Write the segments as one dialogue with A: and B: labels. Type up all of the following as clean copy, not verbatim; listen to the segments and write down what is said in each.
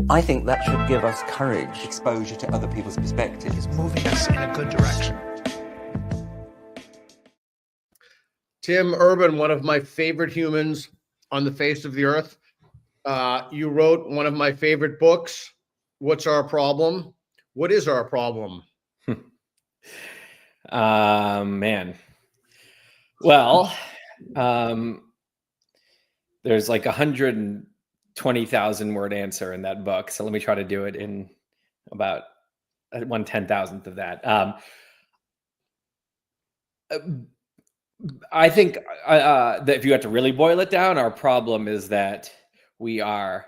A: I think that should give us courage.
B: Exposure to other people's perspectives.
C: Moving us in a good direction.
D: Tim Urban, one of my favorite humans on the face of the earth. You wrote one of my favorite books, What's Our Problem? What is our problem?
E: Man. Well, there's like 120,000 word answer in that book. So let me try to do it in about 1/10,000th of that. I think that if you had to really boil it down, our problem is that we are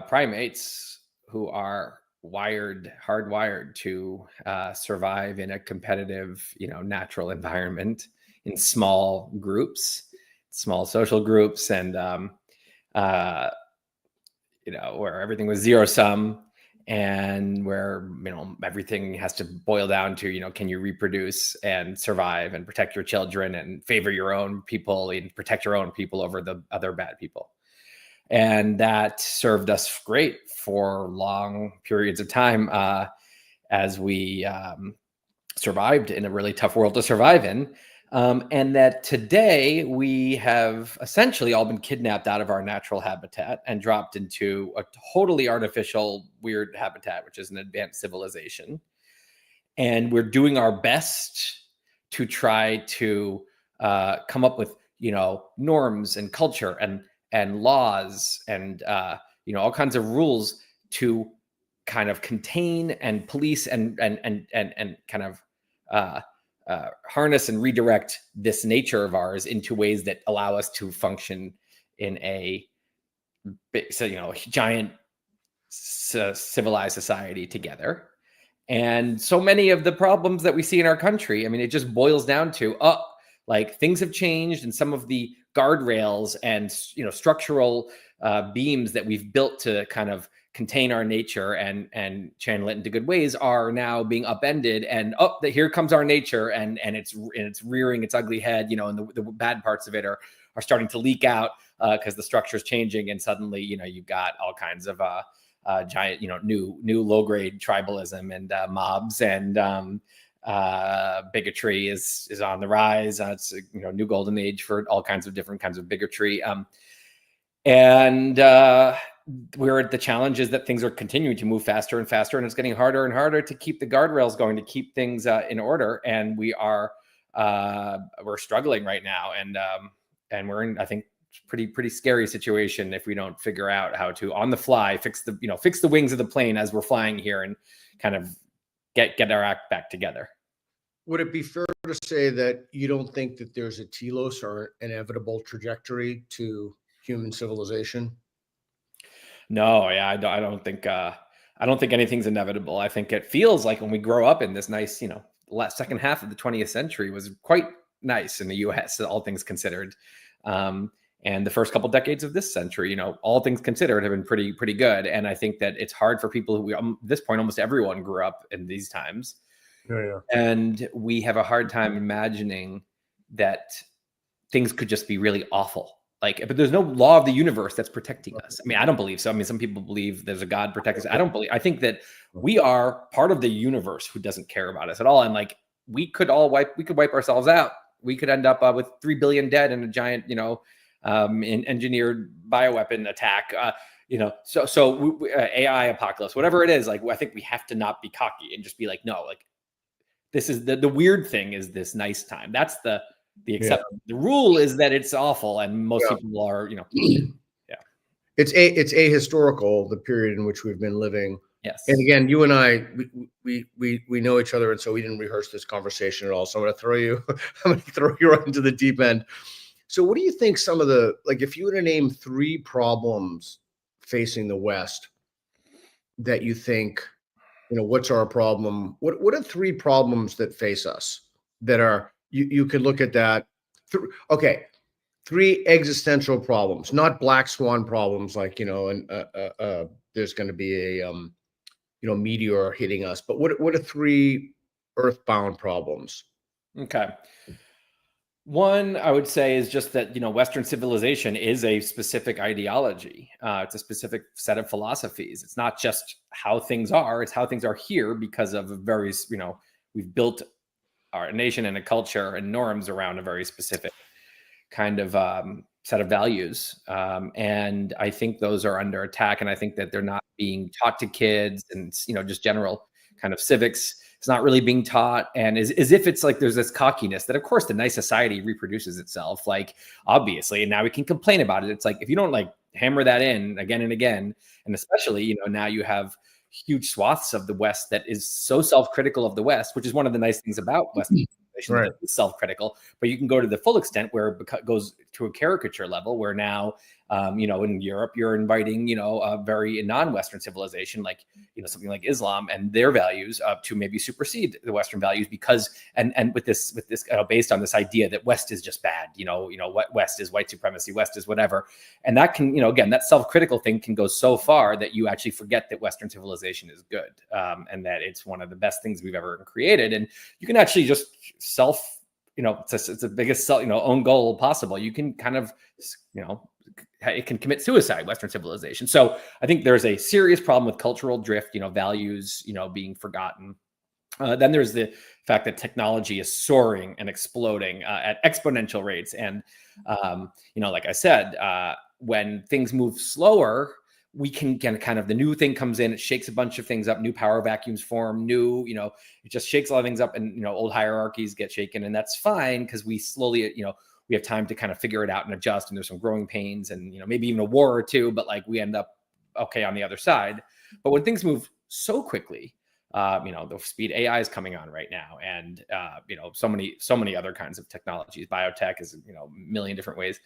E: primates who are hardwired to survive in a competitive, natural environment in small groups, small social groups, and where everything was zero sum, and where everything has to boil down to can you reproduce and survive and protect your children and favor your own people and protect your own people over the other bad people. And that served us great for long periods of time as we survived in a really tough world to survive in. And that today we have essentially all been kidnapped out of our natural habitat and dropped into a totally artificial, weird habitat, which is an advanced civilization. And we're doing our best to try to come up with, norms and culture and laws and, all kinds of rules to kind of contain and police and kind of harness and redirect this nature of ours into ways that allow us to function in a giant civilized society together. And so many of the problems that we see in our country, it just boils down to things have changed, and some of the guardrails and structural beams that we've built to kind of contain our nature and channel it into good ways are now being upended, and here comes our nature, and it's rearing its ugly head, and the bad parts of it are starting to leak out because the structure is changing, and suddenly you've got all kinds of giant new low grade tribalism and mobs, and bigotry is on the rise. It's new golden age for all kinds of different kinds of bigotry, and where the challenge is that things are continuing to move faster and faster, and it's getting harder and harder to keep the guardrails going, to keep things in order. And we're struggling right now, and we're in, I think, pretty scary situation if we don't figure out how to on the fly fix the wings of the plane as we're flying here and kind of get our act back together.
D: Would it be fair to say that you don't think that there's a telos or inevitable trajectory to human civilization?
E: No, yeah, I don't think anything's inevitable. I think it feels like when we grow up in this nice, last second half of the 20th century was quite nice in the U.S., all things considered. And the first couple decades of this century, all things considered, have been pretty good. And I think that it's hard for people who, at this point, almost everyone grew up in these times.
D: Yeah.
E: And we have a hard time imagining that things could just be really awful. But there's no law of the universe that's protecting us. I don't believe so. Some people believe there's a God protecting us. I think that we are part of the universe who doesn't care about us at all. And we could wipe ourselves out. We could end up with 3 billion dead in a giant, engineered bioweapon attack. So AI apocalypse, whatever it is. I think we have to not be cocky and just be no. This is the weird thing is this nice time. That's the acceptance. Yeah. The rule is that it's awful, and most people are, yeah.
D: It's ahistorical, the period in which we've been living.
E: Yes.
D: And again, you and I, we know each other, and so we didn't rehearse this conversation at all. So I'm going to throw you right into the deep end. So what do you think some of the, if you were to name 3 problems facing the West that you think, what's our problem? What are 3 problems that face us that are, you could look at that. 3 existential problems, not black swan problems, there's going to be a, meteor hitting us, but what are 3 earthbound problems?
E: Okay. One, I would say, is just that, Western civilization is a specific ideology. It's a specific set of philosophies. It's not just how things are, it's how things are here because of a very, we've built our nation and a culture and norms around a very specific kind of set of values. And I think those are under attack. And I think that they're not being taught to kids, and, just general kind of civics. It's not really being taught. And as if it's like there's this cockiness that, of course, the nice society reproduces itself, like, obviously. And now we can complain about it. It's like, if you don't like hammer that in again and again, and especially, now you have huge swaths of the West that is so self-critical of the West, which is one of the nice things about Western civilization,
D: Right.
E: that it's self-critical. But you can go to the full extent where it goes to a caricature level, where now, in Europe, you're inviting, a very non-Western civilization, like, something like Islam and their values, to maybe supersede the Western values, because, and with this, based on this idea that West is just bad, what West is white supremacy, West is whatever. And that can, again, that self-critical thing can go so far that you actually forget that Western civilization is good, and that it's one of the best things we've ever created. And you can actually just it's the biggest own goal possible. You can kind of, it can commit suicide, Western civilization. So I think there's a serious problem with cultural drift, values, being forgotten. Then there's the fact that technology is soaring and exploding at exponential rates. And, like I said, when things move slower, we can get kind of, the new thing comes in, it shakes a bunch of things up, new power vacuums form, it just shakes a lot of things up, and, old hierarchies get shaken. And that's fine, because we slowly, we have time to kind of figure it out and adjust. And there's some growing pains, and, maybe even a war or two, but like we end up okay on the other side. But when things move so quickly, the speed AI is coming on right now, and, so many other kinds of technologies, biotech is, a million different ways,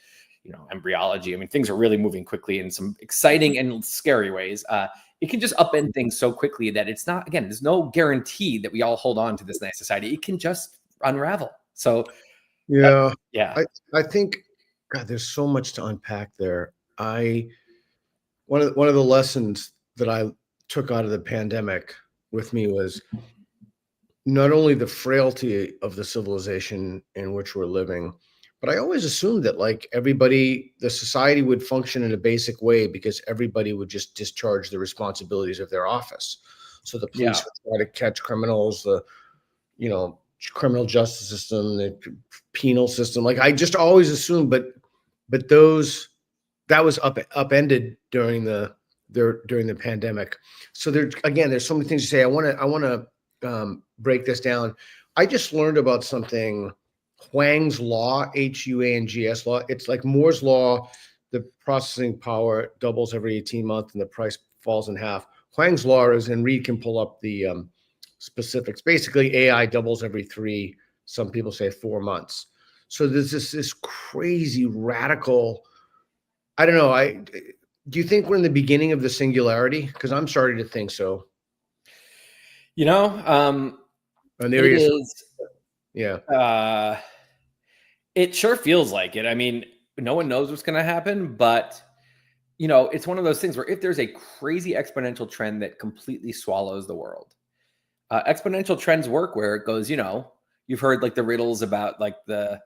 E: embryology. I mean, things are really moving quickly in some exciting and scary ways. It can just upend things so quickly that it's not, again, there's no guarantee that we all hold on to this nice society. It can just unravel. So
D: Yeah.
E: yeah.
D: I think, God, there's so much to unpack there. One of the lessons that I took out of the pandemic with me was not only the frailty of the civilization in which we're living, but I always assumed that, like, the society would function in a basic way because everybody would just discharge the responsibilities of their office. So the police would try to catch criminals, the, criminal justice system, the penal system. Like, I just always assumed, but that was upended during the pandemic. So there's so many things to say. I want to break this down. I just learned about something, Huang's law, Huangs law. It's like Moore's law. The processing power doubles every 18 months, and the price falls in half. Huang's law is, and Reed can pull up the specifics. Basically, AI doubles every 3, some people say 4 months. So there's this crazy radical. I don't know. Do you think we're in the beginning of the singularity? Because I'm starting to think so.
E: And
D: there
E: it
D: is.
E: is.
D: Yeah.
E: It sure feels like it. I mean, no one knows what's going to happen, but it's one of those things where if there's a crazy exponential trend that completely swallows the world, exponential trends work where it goes, you've heard like the riddles about like the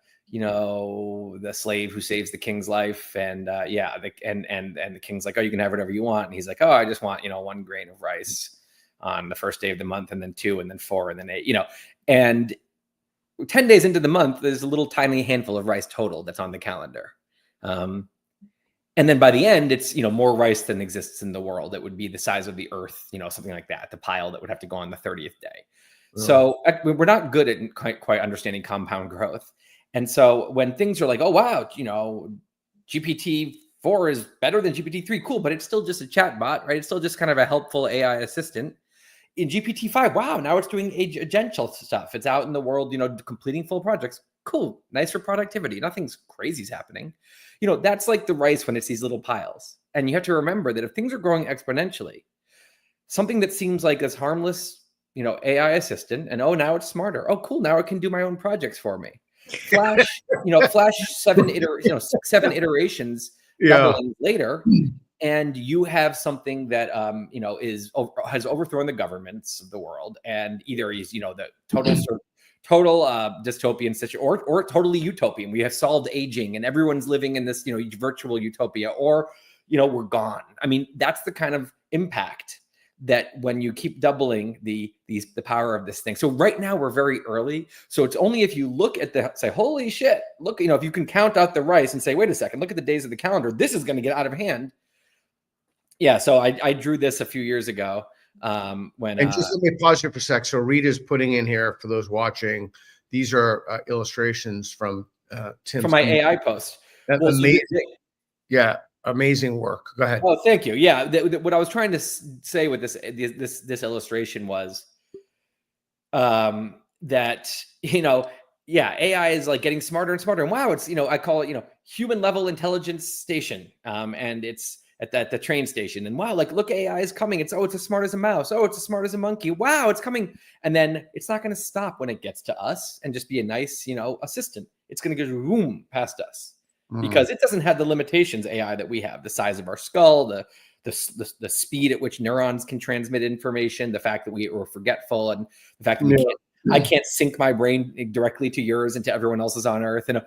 E: slave who saves the king's life, and and the king's like, oh, you can have whatever you want, and he's like, oh, I just want 1 grain of rice on the first day of the month, and then 2, and then 4, and then 8, and 10 days into the month, there's a little tiny handful of rice total that's on the calendar. And then by the end, it's, more rice than exists in the world. It would be the size of the earth, something like that, the pile that would have to go on the 30th day. So we're not good at quite understanding compound growth. And so when things are like, oh, wow, GPT-4 is better than GPT-3, cool, but it's still just a chat bot, right? It's still just kind of a helpful AI assistant. In GPT-5, wow, now it's doing agential stuff. It's out in the world, completing full projects. Cool, nice for productivity. Nothing's crazy's happening. That's like the rice when it's these little piles. And you have to remember that if things are growing exponentially, something that seems like as harmless, AI assistant, and oh, now it's smarter. Oh, cool, now it can do my own projects for me. Flash, Flash 7 iterations doubling later. And you have something that has overthrown the governments of the world, and either he's the total dystopian situation, or totally utopian. We have solved aging and everyone's living in this, virtual utopia, or, we're gone. I mean, that's the kind of impact that when you keep doubling the power of this thing. So right now we're very early. So it's only if you look at say, holy shit, look, if you can count out the rice and say, wait a second, look at the days of the calendar, this is going to get out of hand. Yeah. So I drew this a few years ago. And
D: just let me pause here for a sec. So Rita's putting in here for those watching. These are illustrations from Tim.
E: From my AI post.
D: Amazing. Yeah. Amazing work. Go ahead.
E: Oh, thank you. Yeah. What I was trying to say with this illustration was that, AI is like getting smarter and smarter. And wow, it's, I call it, human level intelligence station. And it's at the train station. And wow, like, look, AI is coming. It's as smart as a mouse. Oh, it's as smart as a monkey. Wow, it's coming. And then it's not going to stop when it gets to us and just be a nice, assistant. It's going to go boom past us. Because it doesn't have the limitations AI that we have, the size of our skull, the speed at which neurons can transmit information, the fact that we are forgetful, and the fact that I can't sync my brain directly to yours and to everyone else's on Earth. And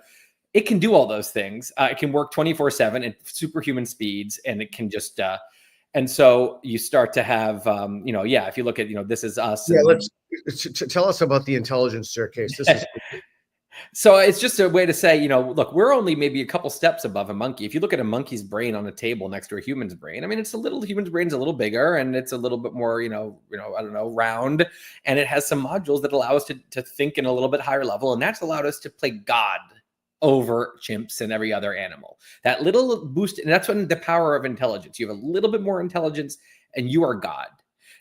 E: it can do all those things. It can work 24/7 at superhuman speeds, and it can just and so you start to have if you look at this is us.
D: Yeah, let's tell us about the intelligence staircase. This is
E: So it's just a way to say, look, we're only maybe a couple steps above a monkey. If you look at a monkey's brain on a table next to a human's brain, I mean, human's brain's a little bigger and it's a little bit more, I don't know, round. And it has some modules that allow us to think in a little bit higher level. And that's allowed us to play God over chimps and every other animal. That little boost, and that's when the power of intelligence. You have a little bit more intelligence and you are God.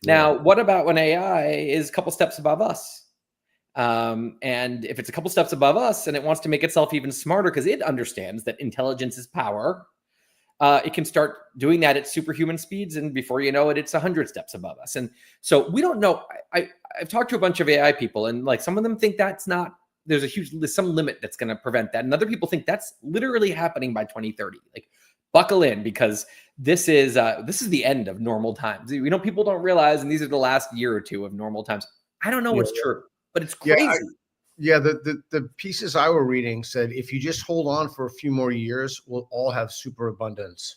E: Now, what about when AI is a couple steps above us? And if it's a couple steps above us and it wants to make itself even smarter because it understands that intelligence is power, it can start doing that at superhuman speeds. And before you know it, it's 100 steps above us. And so we don't know. I've talked to a bunch of AI people, and like some of them think there's some limit that's going to prevent that. And other people think that's literally happening by 2030. Like, buckle in, because this is the end of normal times. People don't realize, and these are the last year or two of normal times. I don't know what's true. But it's crazy.
D: The pieces I were reading said if you just hold on for a few more years, we'll all have superabundance.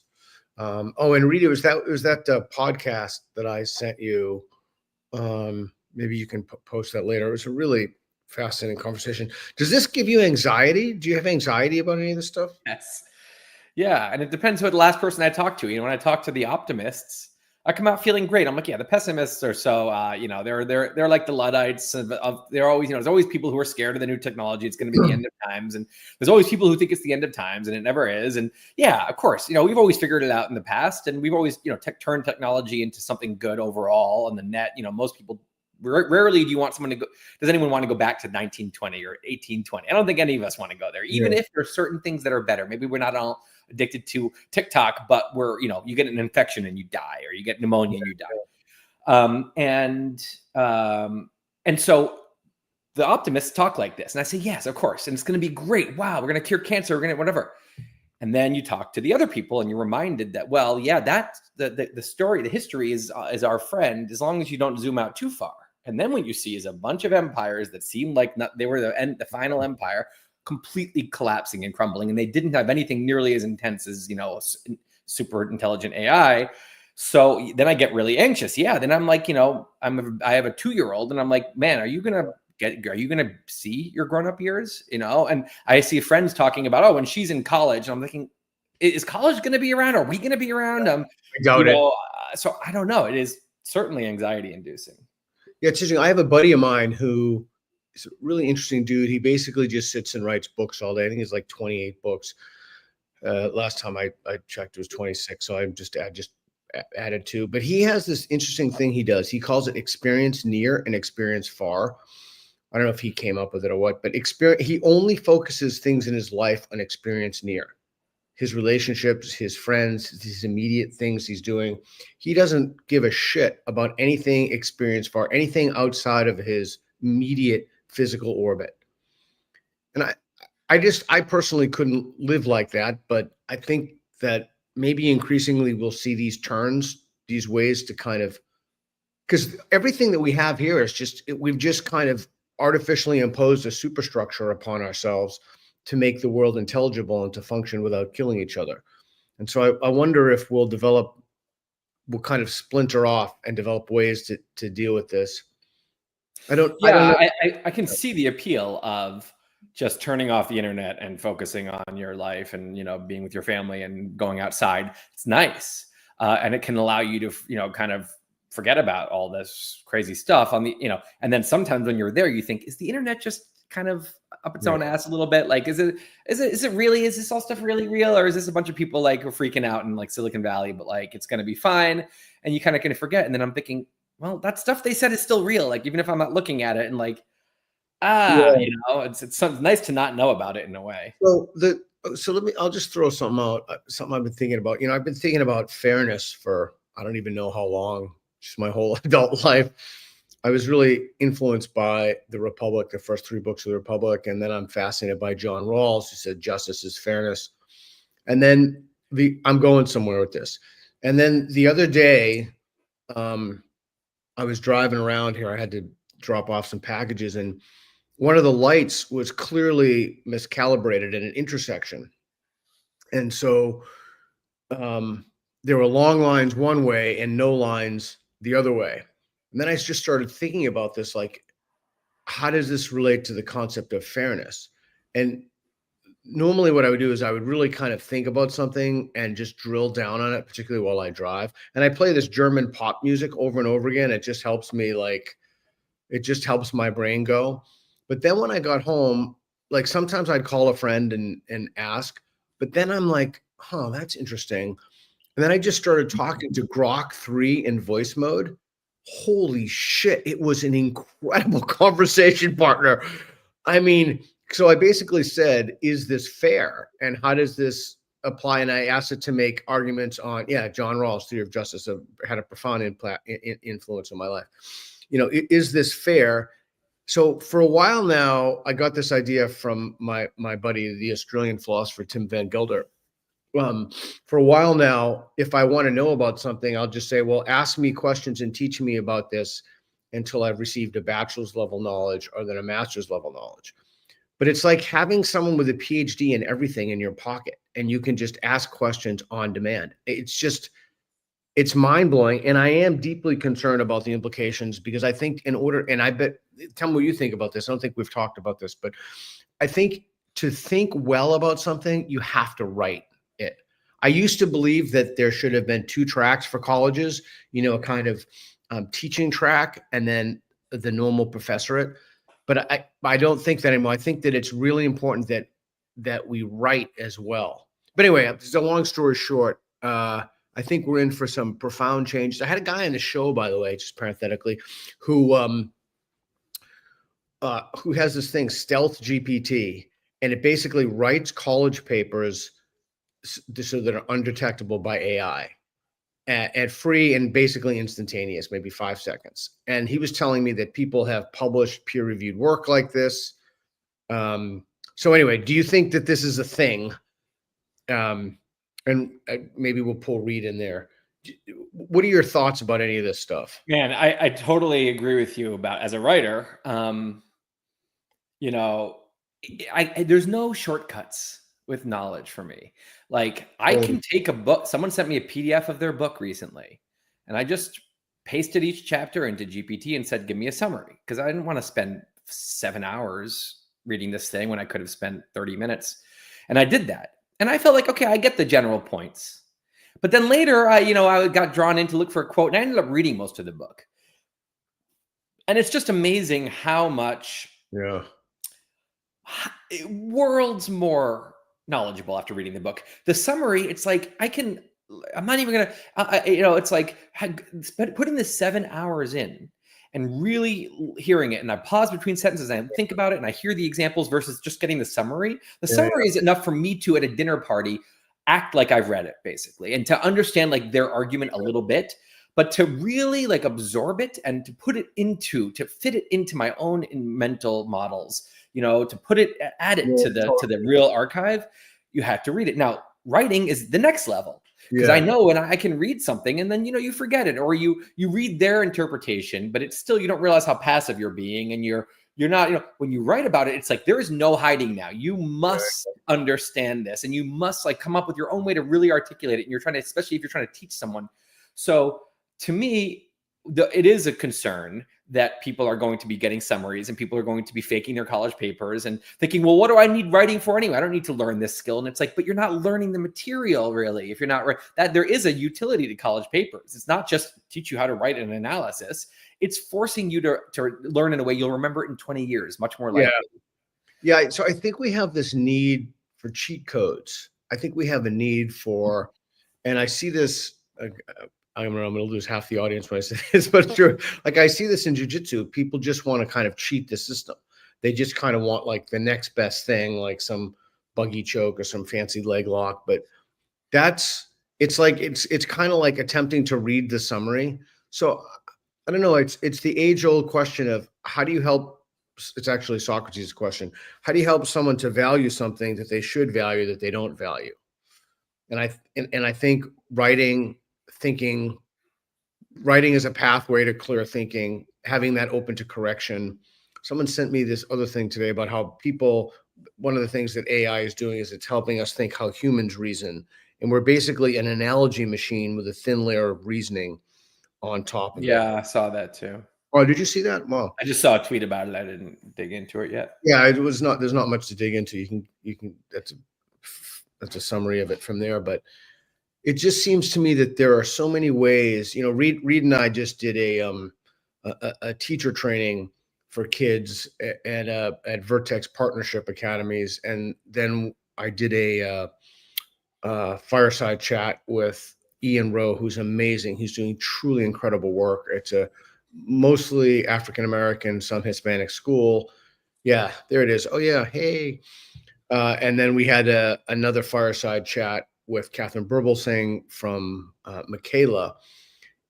D: And Rita, was that podcast that I sent you? Maybe you can post that later. It was a really fascinating conversation. Does this give you anxiety? Do you have anxiety about any of this stuff?
E: Yes. Yeah, and it depends who the last person I talked to. When I talk to the optimists, I come out feeling great. I'm like, yeah, the pessimists are so, they're like the Luddites. They're always, there's always people who are scared of the new technology. It's going to be the end of times. And there's always people who think it's the end of times, and it never is. And yeah, of course, we've always figured it out in the past, and we've always, turned technology into something good overall on the net. Most people, rarely do you want someone to go. Does anyone want to go back to 1920 or 1820? I don't think any of us want to go there, even if there are certain things that are better. Maybe we're not all addicted to TikTok, but we're, you get an infection and you die, or you get pneumonia and you die. And so the optimists talk like this, and I say, yes, of course. And it's going to be great. Wow. We're going to cure cancer. We're going to whatever. And then you talk to the other people and you're reminded that, well, yeah, that's the story, the history is our friend, as long as you don't zoom out too far. And then what you see is a bunch of empires that seemed like they were the final empire, completely collapsing and crumbling, and they didn't have anything nearly as intense as super intelligent AI. So then I get really anxious. Yeah, then I'm like, I have a 2-year-old, and I'm like, man, are you gonna see your grown-up years? And I see friends talking about, when she's in college, and I'm thinking, is college going to be around? Are we going to be around?
D: I doubt it.
E: So I don't know. It is certainly anxiety-inducing.
D: Yeah, it's interesting. I have a buddy of mine who is a really interesting dude. He basically just sits and writes books all day. I think it's like 28 books. Last time I checked, it was 26. So I just added 2. But he has this interesting thing he does. He calls it experience near and experience far. I don't know if he came up with it or what, but he only focuses things in his life on experience near. His relationships, his friends, his immediate things he's doing. He doesn't give a shit about anything experience far, anything outside of his immediate physical orbit. And I personally couldn't live like that, but I think that maybe increasingly we'll see these turns, these ways to kind of, because everything that we have here is we've just kind of artificially imposed a superstructure upon ourselves to make the world intelligible and to function without killing each other. And so I wonder if we'll kind of splinter off and develop ways to deal with this. I don't know.
E: I can see the appeal of just turning off the internet and focusing on your life and, you know, being with your family and going outside. It's nice. And it can allow you to, you know, kind of forget about all this crazy stuff on the, you know, and then sometimes when you're there, you think, is the internet just kind of up its own ass a little bit? Like, is it really, is this all stuff really real? Or is this a bunch of people like who are freaking out in like Silicon Valley, but like, it's going to be fine. And you kind of forget. And then I'm thinking, well, that stuff they said is still real. Like, even if I'm not looking at it and like, you know, it's nice to not know about it in a way.
D: So I'll just throw something out, something I've been thinking about. You know, I've been thinking about fairness for, I don't even know how long, just my whole adult life. I was really influenced by The Republic, the first 3 books of The Republic. And then I'm fascinated by John Rawls, who said justice is fairness. And then I'm going somewhere with this. And then the other day, I was driving around here. I had to drop off some packages, and one of the lights was clearly miscalibrated at an intersection. And so there were long lines one way and no lines the other way. And then I just started thinking about this, like, how does this relate to the concept of fairness? And normally what I would do is I would really kind of think about something and just drill down on it, particularly while I drive. And I play this German pop music over and over again. It just helps me, like, it just helps my brain go. But then when I got home, like, sometimes I'd call a friend and ask, but then I'm like, huh, that's interesting. And then I just started talking to Grok 3 in voice mode. Holy shit, it was an incredible conversation partner. I mean, so I basically said, is this fair? And how does this apply? And I asked it to make arguments on, John Rawls' theory of justice had a profound influence on my life. You know, is this fair? So for a while now, I got this idea from my buddy, the Australian philosopher, Tim Van Gelder. For a while now, if I want to know about something, I'll just say, well, ask me questions and teach me about this until I've received a bachelor's level knowledge or then a master's level knowledge. But it's like having someone with a PhD in everything in your pocket, and you can just ask questions on demand. It's mind blowing. And I am deeply concerned about the implications, because I think and I bet, tell me what you think about this. I don't think we've talked about this, but I think to think well about something, you have to write it. I used to believe that there should have been 2 tracks for colleges, you know, a kind of teaching track and then the normal professorate. But I don't think that anymore. I think that it's really important that we write as well. But anyway, it's a long story short. I think we're in for some profound changes. I had a guy on the show, by the way, just parenthetically, who has this thing, Stealth GPT, and it basically writes college papers so that are undetectable by AI at free and basically instantaneous, maybe 5 seconds. And he was telling me that people have published peer-reviewed work like this. So anyway, do you think that this is a thing? And maybe we'll pull Reed in there. What are your thoughts about any of this stuff?
E: Man, I totally agree with you about, as a writer, you know, there's no shortcuts with knowledge for me. Like, I can take a book. Someone sent me a PDF of their book recently, and I just pasted each chapter into GPT and said, give me a summary, because I didn't want to spend 7 hours reading this thing when I could have spent 30 minutes. And I did that. And I felt like, okay, I get the general points. But then later, I got drawn in to look for a quote, and I ended up reading most of the book. And it's just amazing how much worlds more knowledgeable after reading the book. The summary, it's like, I'm not even gonna, it's like putting the 7 hours in and really hearing it. And I pause between sentences and I think about it and I hear the examples versus just getting the summary. The summary is enough for me to, at a dinner party, act like I've read it, basically, and to understand like their argument a little bit, but to really like absorb it and to to fit it into my own mental models, to add it to the real archive, you have to read it. Now, writing is the next level, because I know when I can read something and then, you forget it, or you read their interpretation, but it's still, you don't realize how passive you're being, and you're you're not, when you write about it, it's like there is no hiding now. You must understand this, and you must like come up with your own way to really articulate it. And you're trying to, especially if you're trying to teach someone. So to me, it is a concern that people are going to be getting summaries and people are going to be faking their college papers and thinking, well, what do I need writing for anyway? I don't need to learn this skill. And it's like, but you're not learning the material really. If you're not that there is a utility to college papers. It's not just teach you how to write an analysis. It's forcing you to learn in a way you'll remember it in 20 years, much more likely.
D: Yeah. So I think we have this need for cheat codes. I think we have a need for, and I see this, I'm going to lose half the audience when I say this, but it's true. Like I see this in jujitsu. People just want to kind of cheat the system. They just kind of want like the next best thing, like some buggy choke or some fancy leg lock. But it's kind of like attempting to read the summary. So I don't know. It's the age old question of how do you help? It's actually Socrates' question. How do you help someone to value something that they should value that they don't value? And I think writing is a pathway to clear thinking, having that open to correction. Someone sent me this other thing today about how one of the things that AI is doing is it's helping us think how humans reason. And we're basically an analogy machine with a thin layer of reasoning on top of it.
E: Yeah, I saw that too.
D: Oh, did you see that? Wow.
E: I just saw a tweet about it. I didn't dig into it yet.
D: Yeah, there's not much to dig into. You can that's a summary of it from there, but it just seems to me that there are so many ways. Reed and I just did a teacher training for kids at Vertex Partnership Academies, and then I did a fireside chat with Ian Rowe, who's amazing. He's doing truly incredible work. It's a mostly African American, some Hispanic school. Yeah, there it is. Oh yeah, hey. And then we had another fireside chat with Catherine Burblesing from Michaela.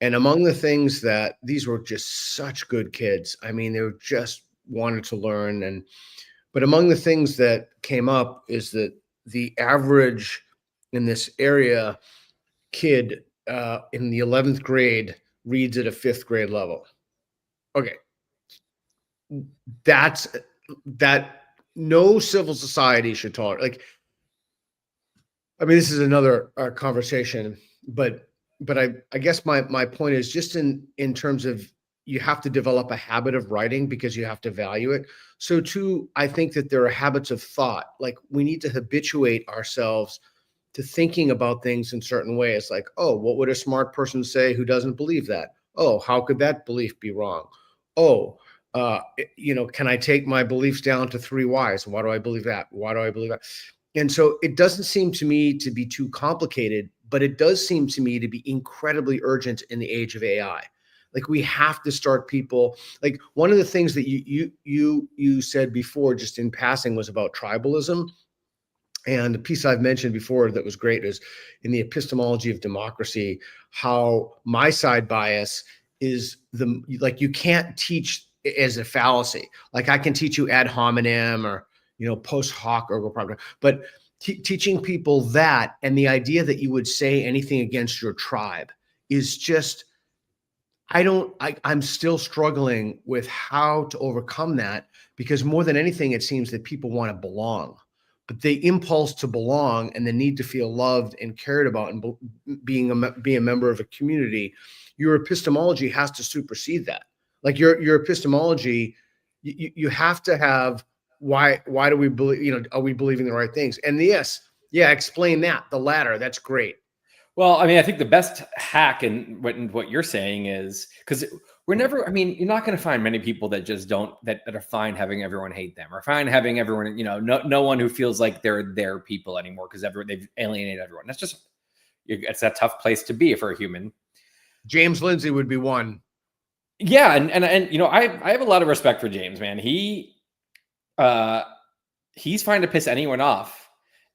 D: And among the things that these were just such good kids. I mean, they were just wanted to learn. But among the things that came up is that the average in this area kid in the 11th grade reads at a 5th grade level. Okay. That no civil society should tolerate. Like, I mean, this is another conversation, but I guess my point is just in terms of you have to develop a habit of writing because you have to value it. So too, I think that there are habits of thought. Like we need to habituate ourselves to thinking about things in certain ways. Like, oh, what would a smart person say who doesn't believe that? Oh, how could that belief be wrong? Oh, can I take my beliefs down to 3 whys? Why do I believe that? Why do I believe that? And so it doesn't seem to me to be too complicated, but it does seem to me to be incredibly urgent in the age of AI. Like we have to start people. Like one of the things that you said before, just in passing, was about tribalism. And the piece I've mentioned before that was great is in the epistemology of democracy, how my side bias is you can't teach as a fallacy. Like I can teach you ad hominem or post hoc ergo propter, but teaching people that and the idea that you would say anything against your tribe is just, I'm still struggling with how to overcome that, because more than anything, it seems that people want to belong, but the impulse to belong and the need to feel loved and cared about and be a member of a community, your epistemology has to supersede that. Like your epistemology, you have to have, why do we believe, are we believing the right things? And explain that, the latter, that's great.
E: Well, I mean, I think the best hack in what you're saying is, because you're not going to find many people that just that are fine having everyone hate them, or fine having everyone, no one who feels like they're their people anymore because they've alienated everyone. It's a tough place to be for a human.
D: James Lindsay would be one.
E: Yeah. And I have a lot of respect for James, man. He's fine to piss anyone off.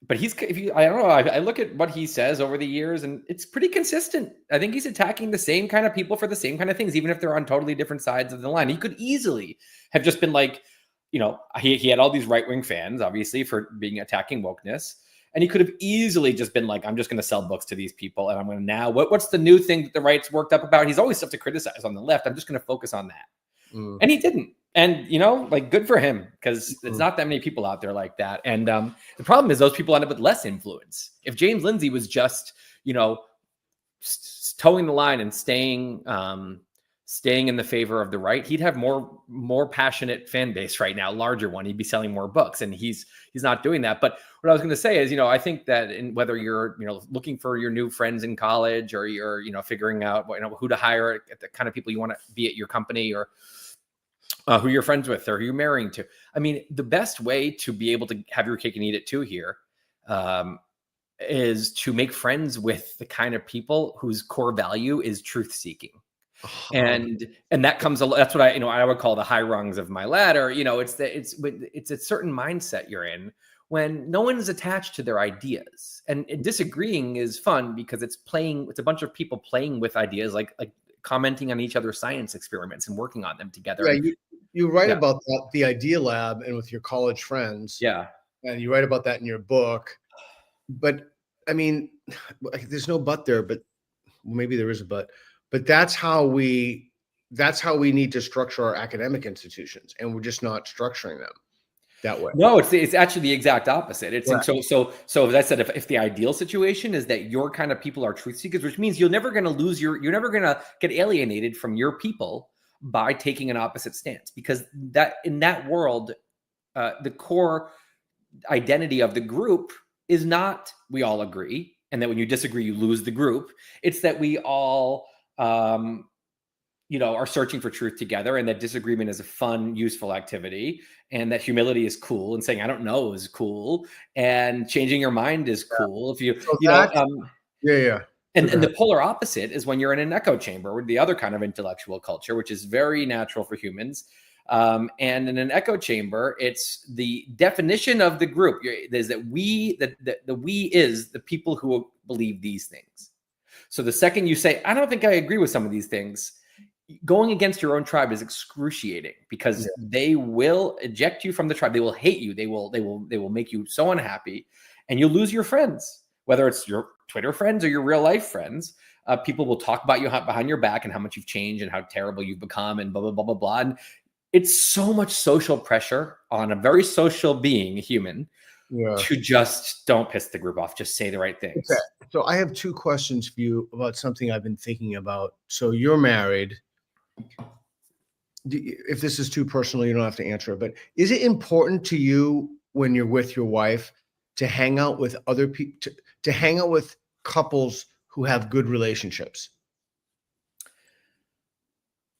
E: But I don't know. I look at what he says over the years, and it's pretty consistent. I think he's attacking the same kind of people for the same kind of things, even if they're on totally different sides of the line. He could easily have just been like, he had all these right-wing fans, obviously, for being attacking wokeness. And he could have easily just been like, I'm just going to sell books to these people. And I'm going to now, what's the new thing that the right's worked up about? He's always stuff to criticize on the left. I'm just going to focus on that. And he didn't. And, like, good for him, because it's not that many people out there like that. And the problem is those people end up with less influence. If James Lindsay was just, towing the line and staying in the favor of the right, he'd have more passionate fan base right now, larger one. He'd be selling more books, and he's not doing that. But what I was going to say is, I think that whether you're, looking for your new friends in college, or you're, figuring out who to hire, the kind of people you want to be at your company, or who you're friends with, or who you're marrying to. I mean, the best way to be able to have your cake and eat it too here is to make friends with the kind of people whose core value is truth seeking. And that comes, that's what I would call the high rungs of my ladder. It's a certain mindset you're in when no one is attached to their ideas, and disagreeing is fun because it's a bunch of people playing with ideas, like commenting on each other's science experiments and working on them together.
D: Yeah, you write about that, the Idea Lab, and with your college friends.
E: Yeah.
D: And you write about that in your book. But I mean, there's no but there, but maybe there is a but. But that's how we need to structure our academic institutions, and we're just not structuring them that way.
E: No, it's actually the exact opposite. It's so as I said, if the ideal situation is that your kind of people are truth seekers, which means you're never going to get alienated from your people by taking an opposite stance, because that in that world, the core identity of the group is not we all agree, and that when you disagree, you lose the group. It's that we all are searching for truth together, and that disagreement is a fun, useful activity, and that humility is cool, and saying I don't know is cool, and changing your mind is cool. If you And the polar opposite is when you're in an echo chamber with the other kind of intellectual culture, which is very natural for humans. And in an echo chamber, it's the definition of the group is that the we is the people who believe these things. So the second you say, I don't think I agree with some of these things, going against your own tribe is excruciating, because they will eject you from the tribe. They will hate you. They will make you so unhappy, and you'll lose your friends, whether it's your Twitter friends or your real life friends. People will talk about you behind your back and how much you've changed and how terrible you've become and blah, blah, blah, blah, blah. And it's so much social pressure on a very social being, a human, to just don't piss the group off. Just say the right things.
D: Okay. So I have two questions for you about something I've been thinking about. So you're married. If this is too personal, you don't have to answer it, but is it important to you when you're with your wife to hang out with other people, to hang out with couples who have good relationships?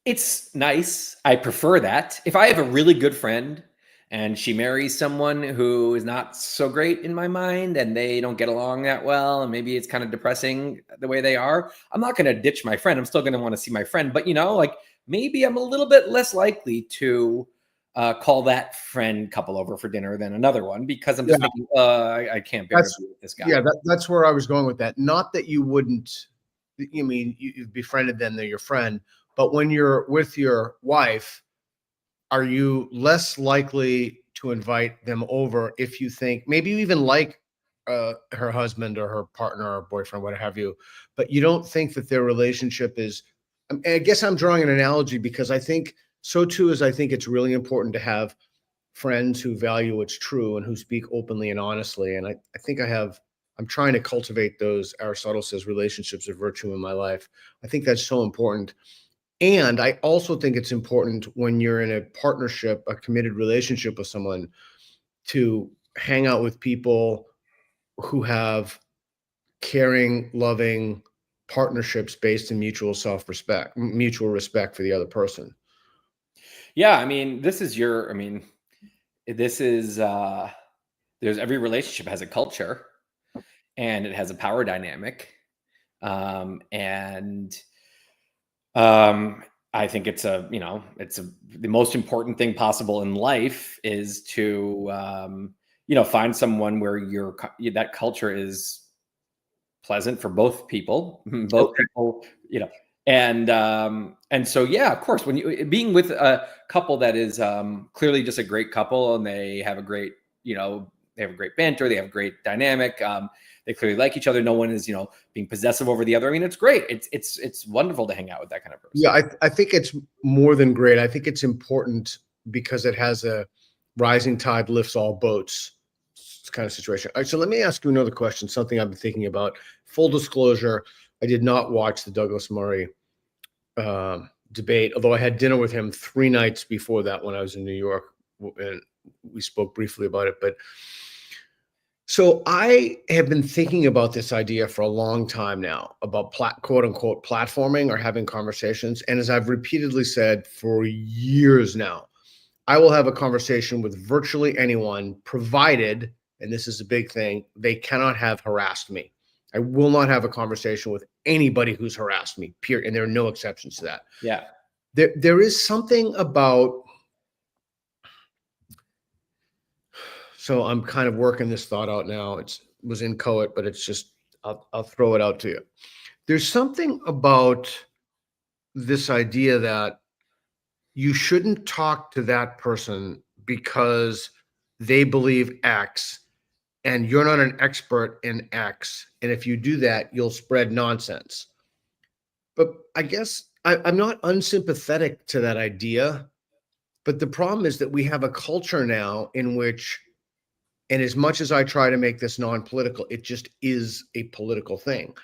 E: It's nice. I prefer that. If I have a really good friend and she marries someone who is not so great in my mind, and they don't get along that well, and maybe it's kind of depressing the way they are, I'm not going to ditch my friend. I'm still going to want to see my friend, but maybe I'm a little bit less likely to call that friend couple over for dinner than another one, because I'm just thinking, I can't bear to be with this guy.
D: Yeah, that's where I was going with that. Not that you wouldn't, you've befriended them, they're your friend, but when you're with your wife, are you less likely to invite them over if you think maybe you even like her husband or her partner or boyfriend, what have you, but you don't think that their relationship is, I guess I'm drawing an analogy because I think so too, is I think it's really important to have friends who value what's true and who speak openly and honestly. And I think I'm trying to cultivate those, Aristotle says, relationships of virtue in my life. I think that's so important. And I also think it's important when you're in a partnership, a committed relationship with someone, to hang out with people who have caring, loving partnerships based in mutual respect for the other person.
E: Yeah. There's every relationship has a culture, and it has a power dynamic. I think the most important thing possible in life is to, find someone where that culture is pleasant for both people, people, and so, yeah, of course, when you being with a couple that is clearly just a great couple, and they have a great, banter, they have a great dynamic. They clearly like each other. No one is, being possessive over the other. I mean, it's great. It's wonderful to hang out with that kind of person.
D: Yeah, I think it's more than great. I think it's important because it has a rising tide lifts all boats kind of situation. All right, so let me ask you another question, something I've been thinking about. Full disclosure, I did not watch the Douglas Murray debate, although I had dinner with him 3 nights before that when I was in New York, and we spoke briefly about it. But so I have been thinking about this idea for a long time now about quote unquote platforming or having conversations. And as I've repeatedly said for years now, I will have a conversation with virtually anyone, provided, and this is a big thing, they cannot have harassed me. I will not have a conversation with anybody who's harassed me, period. And there are no exceptions to that.
E: Yeah.
D: There is something about, so I'm kind of working this thought out now. It was inchoate, but it's just, I'll throw it out to you. There's something about this idea that you shouldn't talk to that person because they believe X and you're not an expert in X. And if you do that, you'll spread nonsense. But I guess I'm not unsympathetic to that idea. But the problem is that we have a culture now in which, and as much as I try to make this non-political, it just is a political thing.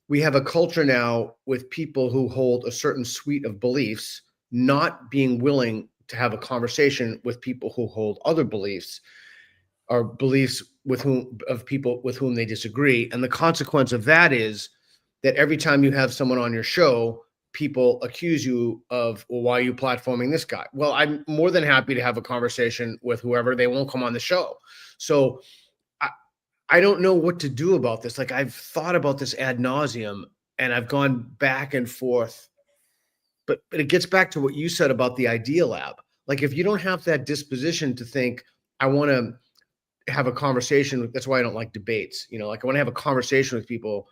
D: We have a culture now with people who hold a certain suite of beliefs not being willing to have a conversation with people who hold other beliefs or beliefs of people with whom they disagree. And the consequence of that is that every time you have someone on your show, people accuse you of, well, why are you platforming this guy? Well, I'm more than happy to have a conversation with whoever. They won't come on the show. So I don't know what to do about this. Like, I've thought about this ad nauseum and I've gone back and forth, but it gets back to what you said about the Idea Lab. Like, if you don't have that disposition to think, I want to have a conversation, that's why I don't like debates. You know, like I want to have a conversation with people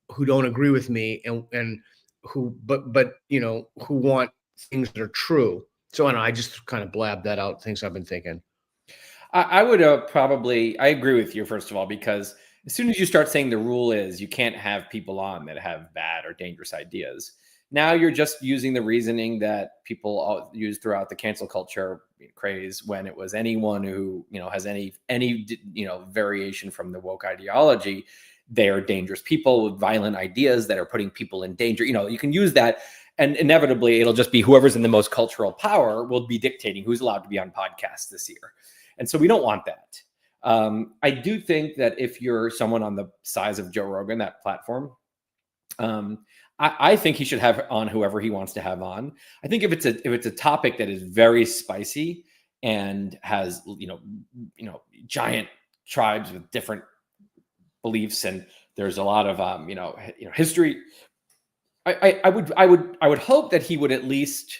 D: who don't agree with me and who, but you know, who want things that are true. So I just kind of blabbed that out, things I've been thinking.
E: I would probably, I agree with you, first of all, because as soon as you start saying the rule is you can't have people on that have bad or dangerous ideas, now you're just using the reasoning that people use throughout the cancel culture craze when it was anyone who, you know, has any, you know, variation from the woke ideology. They are dangerous people with violent ideas that are putting people in danger. You know, you can use that, and inevitably it'll just be whoever's in the most cultural power will be dictating who's allowed to be on podcasts this year. And so we don't want that. I do think that if you're someone on the size of Joe Rogan, that platform, I think he should have on whoever he wants to have on. I think if it's a topic that is very spicy and has, you know, giant tribes with different beliefs, and there's a lot of you know history, I would hope that he would at least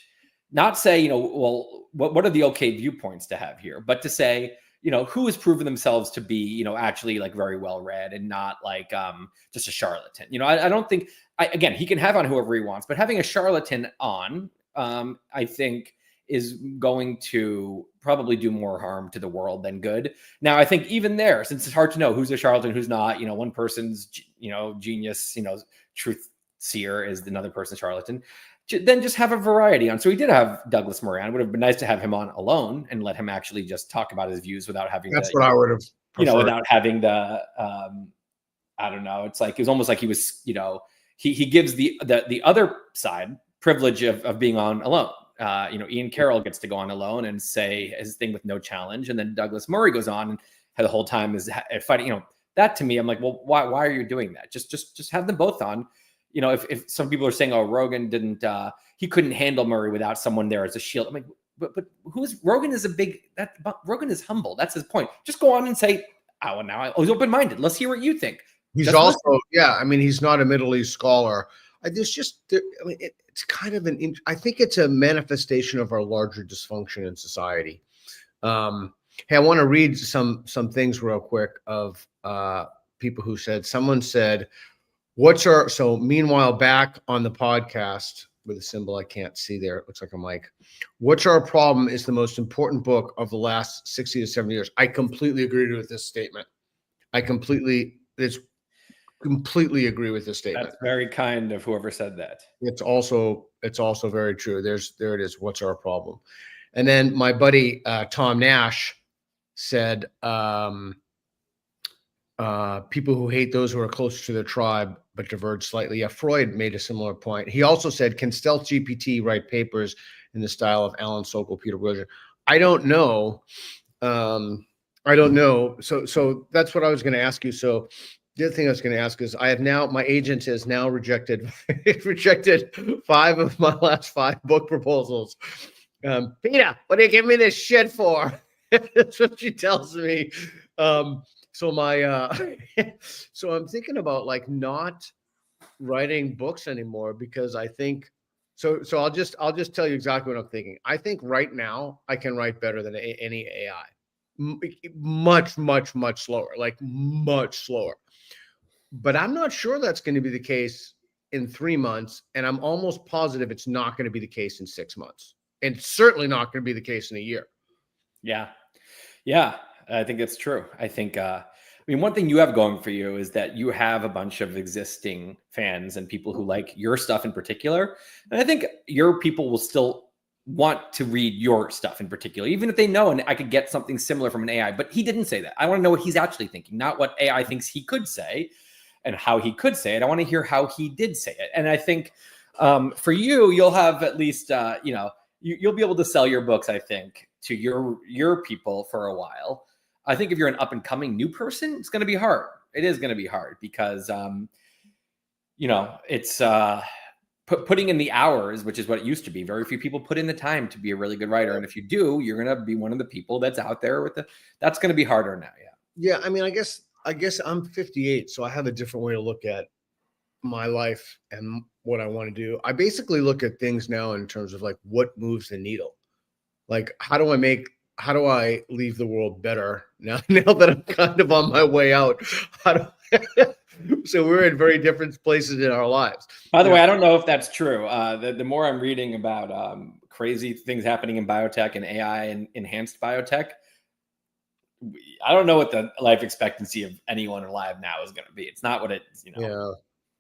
E: not say, you know, well, what are the okay viewpoints to have here, but to say, you know, who has proven themselves to be, you know, actually like very well read and not like just a charlatan. You know, I don't think, again, he can have on whoever he wants, but having a charlatan on, I think is going to probably do more harm to the world than good. Now, I think even there, since it's hard to know who's a charlatan, who's not, you know, one person's, you know, genius, you know, truth seer is another person's charlatan, then just have a variety on. So we did have Douglas Murray on. It would have been nice to have him on alone and let him actually just talk about his views without having
D: That's what I would have preferred.
E: You know, without having the, I don't know. It's like, it was almost like he was, you know, he gives the other side privilege of being on alone. You know, Ian Carroll gets to go on alone and say his thing with no challenge. And then Douglas Murray goes on and the whole time is fighting, you know, that to me, I'm like, well, why are you doing that? Just have them both on. You know, if some people are saying, oh, Rogan didn't, he couldn't handle Murray without someone there as a shield. I'm like, but Rogan is Rogan is humble. That's his point. Just go on and say, oh, now I was open-minded. Let's hear what you think.
D: He's
E: just
D: also,
E: listen.
D: yeah, I mean, he's not a Middle East scholar. It's kind of I think it's a manifestation of our larger dysfunction in society. Hey, I want to read some things real quick of people who said, someone said, so meanwhile, back on the podcast with a symbol I can't see there, it looks like a mic. What's Our Problem is the most important book of the last 60 to 70 years. I completely agree with this statement. I completely agree with this statement.
E: That's very kind of whoever said that.
D: It's also very true. There it is. What's Our Problem? And then my buddy Tom Nash said, people who hate those who are closer to their tribe but diverge slightly. Yeah, Freud made a similar point. He also said, can Stealth GPT write papers in the style of Alan Sokol, Peter Williams? I don't know. I don't know. So that's what I was going to ask you. So the other thing I was going to ask is, I have now, my agent has now rejected 5 of my last 5 book proposals. Peter, what are you giving me this shit for? That's what she tells me. So so I'm thinking about like not writing books anymore, because I think, so I'll just tell you exactly what I'm thinking. I think right now I can write better than any AI. Much slower, like much slower. But I'm not sure that's going to be the case in 3 months. And I'm almost positive it's not going to be the case in 6 months. And it's certainly not going to be the case in a year.
E: Yeah. Yeah. I think that's true. I think, I mean, one thing you have going for you is that you have a bunch of existing fans and people who like your stuff in particular. And I think your people will still want to read your stuff in particular, even if they know, and I could get something similar from an AI, but he didn't say that. I want to know what he's actually thinking, not what AI thinks he could say and how he could say it. I want to hear how he did say it. And I think for you, you'll have at least, you'll be able to sell your books, I think, to your people for a while. I think if you're an up and coming new person, it's going to be hard. It is going to be hard because, it's putting in the hours, which is what it used to be. Very few people put in the time to be a really good writer. And if you do, you're going to be one of the people that's out there that's going to be harder now. Yeah.
D: Yeah. I mean, I guess I'm 58, so I have a different way to look at my life and what I want to do. I basically look at things now in terms of like what moves the needle. Like, how do I leave the world better now that I'm kind of on my way out? So we're in very different places in our lives.
E: By the way, I don't know if that's true. The more I'm reading about crazy things happening in biotech and AI and enhanced biotech, I don't know what the life expectancy of anyone alive now is going to be. It's not what it's,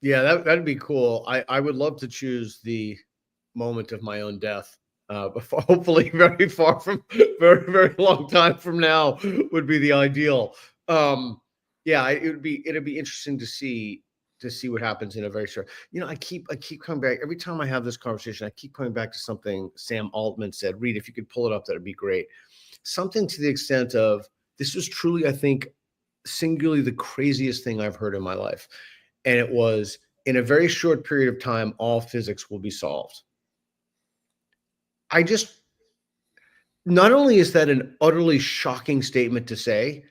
D: Yeah, that'd be cool. I would love to choose the moment of my own death. Hopefully very far from very long time from now would be the ideal. It'd be interesting to see what happens in a very short. I keep coming back every time I have this conversation. I keep coming back to something Sam Altman said. Reed, if you could pull it up, that'd be great. Something to the extent of, this was truly, I think, singularly the craziest thing I've heard in my life. And it was, in a very short period of time, all physics will be solved. Not only is that an utterly shocking statement to say,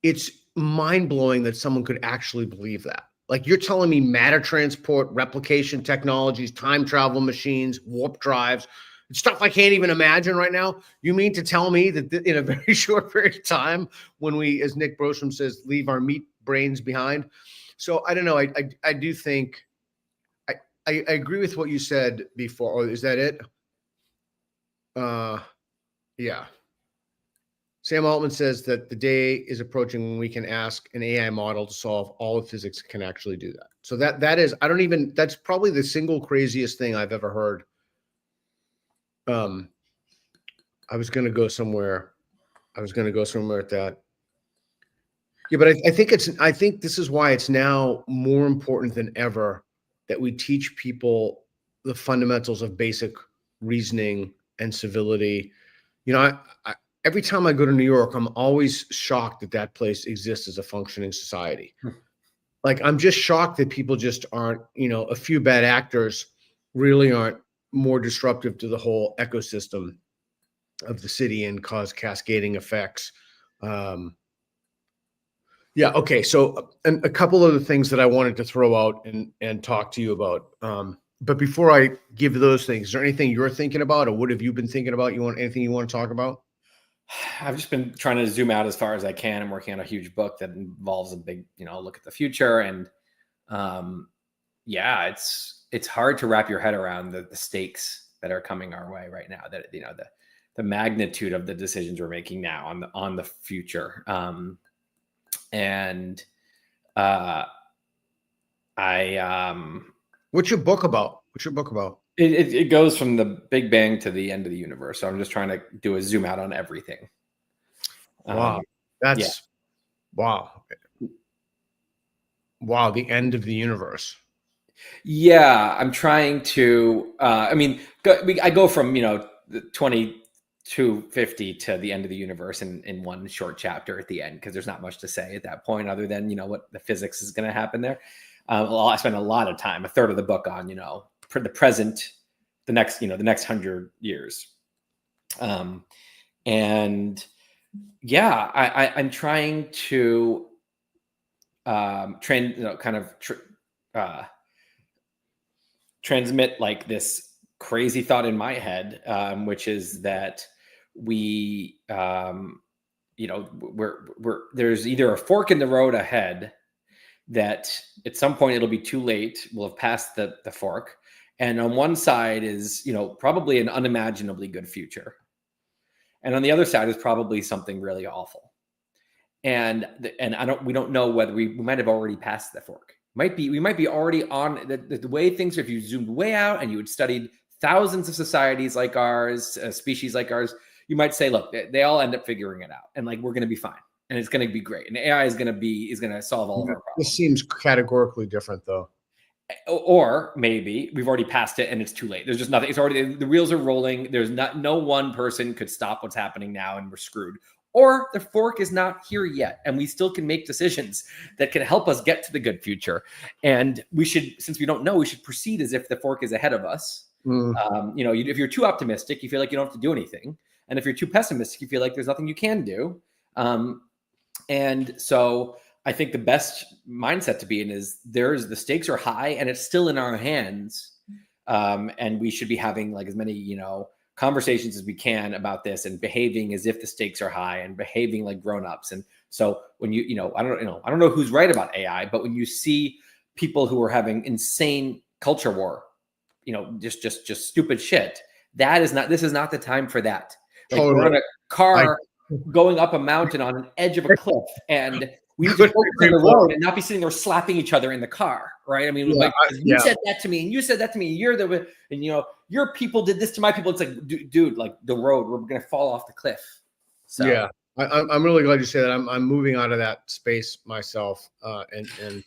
D: it's mind-blowing that someone could actually believe that. Like, you're telling me matter transport, replication technologies, time travel machines, warp drives, stuff I can't even imagine right now. You mean to tell me that in a very short period of time, when we, as Nick Brosham says, leave our meat brains behind? So I don't know. I do think I agree with what you said before. Oh, is that it? Yeah. Sam Altman says that the day is approaching when we can ask an AI model to solve all of physics can actually do that. So that is, that's probably the single craziest thing I've ever heard. I was going to go somewhere at that. Yeah, but I think this is why it's now more important than ever that we teach people the fundamentals of basic reasoning and civility. Every time I go to New York, I'm always shocked that place exists as a functioning society. Like, I'm just shocked that people just aren't, a few bad actors really aren't more disruptive to the whole ecosystem of the city and cause cascading effects. Yeah. Okay. So a couple of the things that I wanted to throw out and talk to you about. But before I give those things, is there anything you're thinking about, or what have you been thinking about? Anything you want to talk about?
E: I've just been trying to zoom out as far as I can. I'm working on a huge book that involves a big, look at the future. And it's hard to wrap your head around the stakes that are coming our way right now, that, the magnitude of the decisions we're making now on the future.
D: What's your book about?
E: It goes from the Big Bang to the end of the universe. So I'm just trying to do a zoom out on everything.
D: Wow.
E: Yeah.
D: Wow. Wow. The end of the universe.
E: Yeah, I'm trying to. I mean, I go from the 2250 to the end of the universe in one short chapter at the end because there's not much to say at that point other than what the physics is going to happen there. Well, I spend a lot of time, a third of the book on the present, the next 100 years, and yeah, I'm trying to transmit like this crazy thought in my head, which is that we, there's either a fork in the road ahead that at some point it'll be too late. We'll have passed the fork. And on one side is, probably an unimaginably good future. And on the other side is probably something really awful. And we don't know whether we might have already passed the fork. We might be already on the way things are. If you zoomed way out and you had studied thousands of societies like ours, species like ours, you might say, look, they all end up figuring it out, and like we're going to be fine, and it's going to be great, and AI is going to solve all of our problems.
D: This seems categorically different, though.
E: Or maybe we've already passed it and it's too late. There's just nothing. It's already, the wheels are rolling. There's no one person could stop what's happening now, and we're screwed. Or the fork is not here yet, and we still can make decisions that can help us get to the good future. And we should, since we don't know, we should proceed as if the fork is ahead of us. If you're too optimistic, you feel like you don't have to do anything. And if you're too pessimistic, you feel like there's nothing you can do. And so I think the best mindset to be in is the stakes are high and it's still in our hands. And we should be having like as many, conversations as we can about this and behaving as if the stakes are high and behaving like grownups. And so when I don't know who's right about AI, but when you see people who are having insane culture war, just stupid shit, this is not the time for that. Like we're on a car going up a mountain on an edge of a cliff, and we need to focus on the road and not be sitting there slapping each other in the car, right? I mean, you said that to me, and you said that to me. Your people did this to my people. It's like, dude, like the road, we're gonna fall off the cliff. So
D: yeah, I'm really glad you say that. I'm moving out of that space myself, and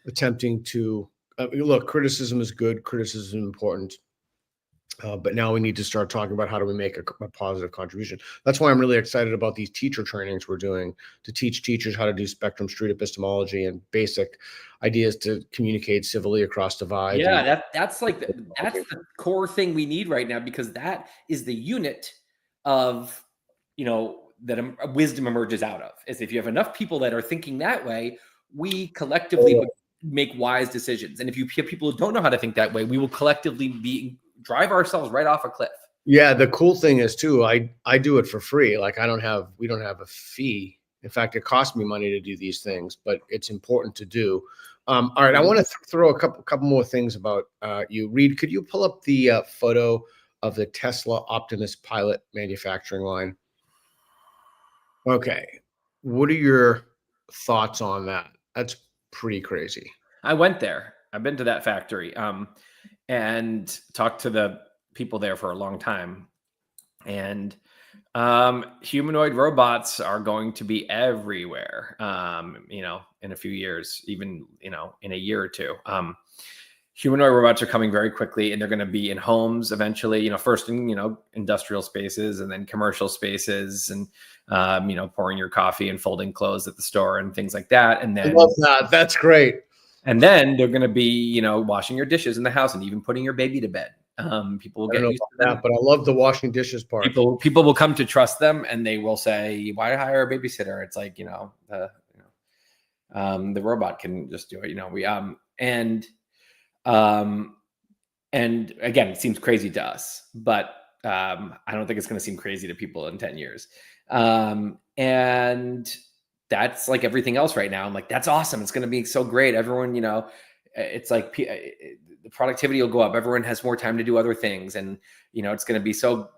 D: attempting to look. Criticism is good. Criticism is important. But now we need to start talking about how do we make a positive contribution. That's why I'm really excited about these teacher trainings we're doing to teach teachers how to do spectrum street epistemology and basic ideas to communicate civilly across divides.
E: Yeah, that's the core thing we need right now, because that is the unit of, that wisdom emerges out of. Is if you have enough people that are thinking that way, we collectively would make wise decisions. And if you have people who don't know how to think that way, we will collectively drive ourselves right off a cliff.
D: Yeah, the cool thing is too, I do it for free. Like we don't have a fee. In fact, it costs me money to do these things, but it's important to do. All right, I want to throw a couple more things about you. Reed, could you pull up the photo of the Tesla Optimus pilot manufacturing line? Okay, what are your thoughts on that? That's pretty crazy.
E: I went there. I've been to that factory. And talked to the people there for a long time. And humanoid robots are going to be everywhere, in a few years, even, in a year or two. Humanoid robots are coming very quickly, and they're going to be in homes eventually, first in, industrial spaces and then commercial spaces, and, pouring your coffee and folding clothes at the store and things like that. And then
D: I love that. That's great.
E: And then they're going to be, washing your dishes in the house and even putting your baby to bed. People will get used to that,
D: but I love the washing dishes part.
E: People will come to trust them, and they will say, "Why hire a babysitter?" It's like, the robot can just do it. And again, it seems crazy to us, but I don't think it's going to seem crazy to people in 10 years. And that's like everything else right now. I'm like, that's awesome. It's going to be so great. Everyone, it's like the productivity will go up. Everyone has more time to do other things. And, it's going to be so,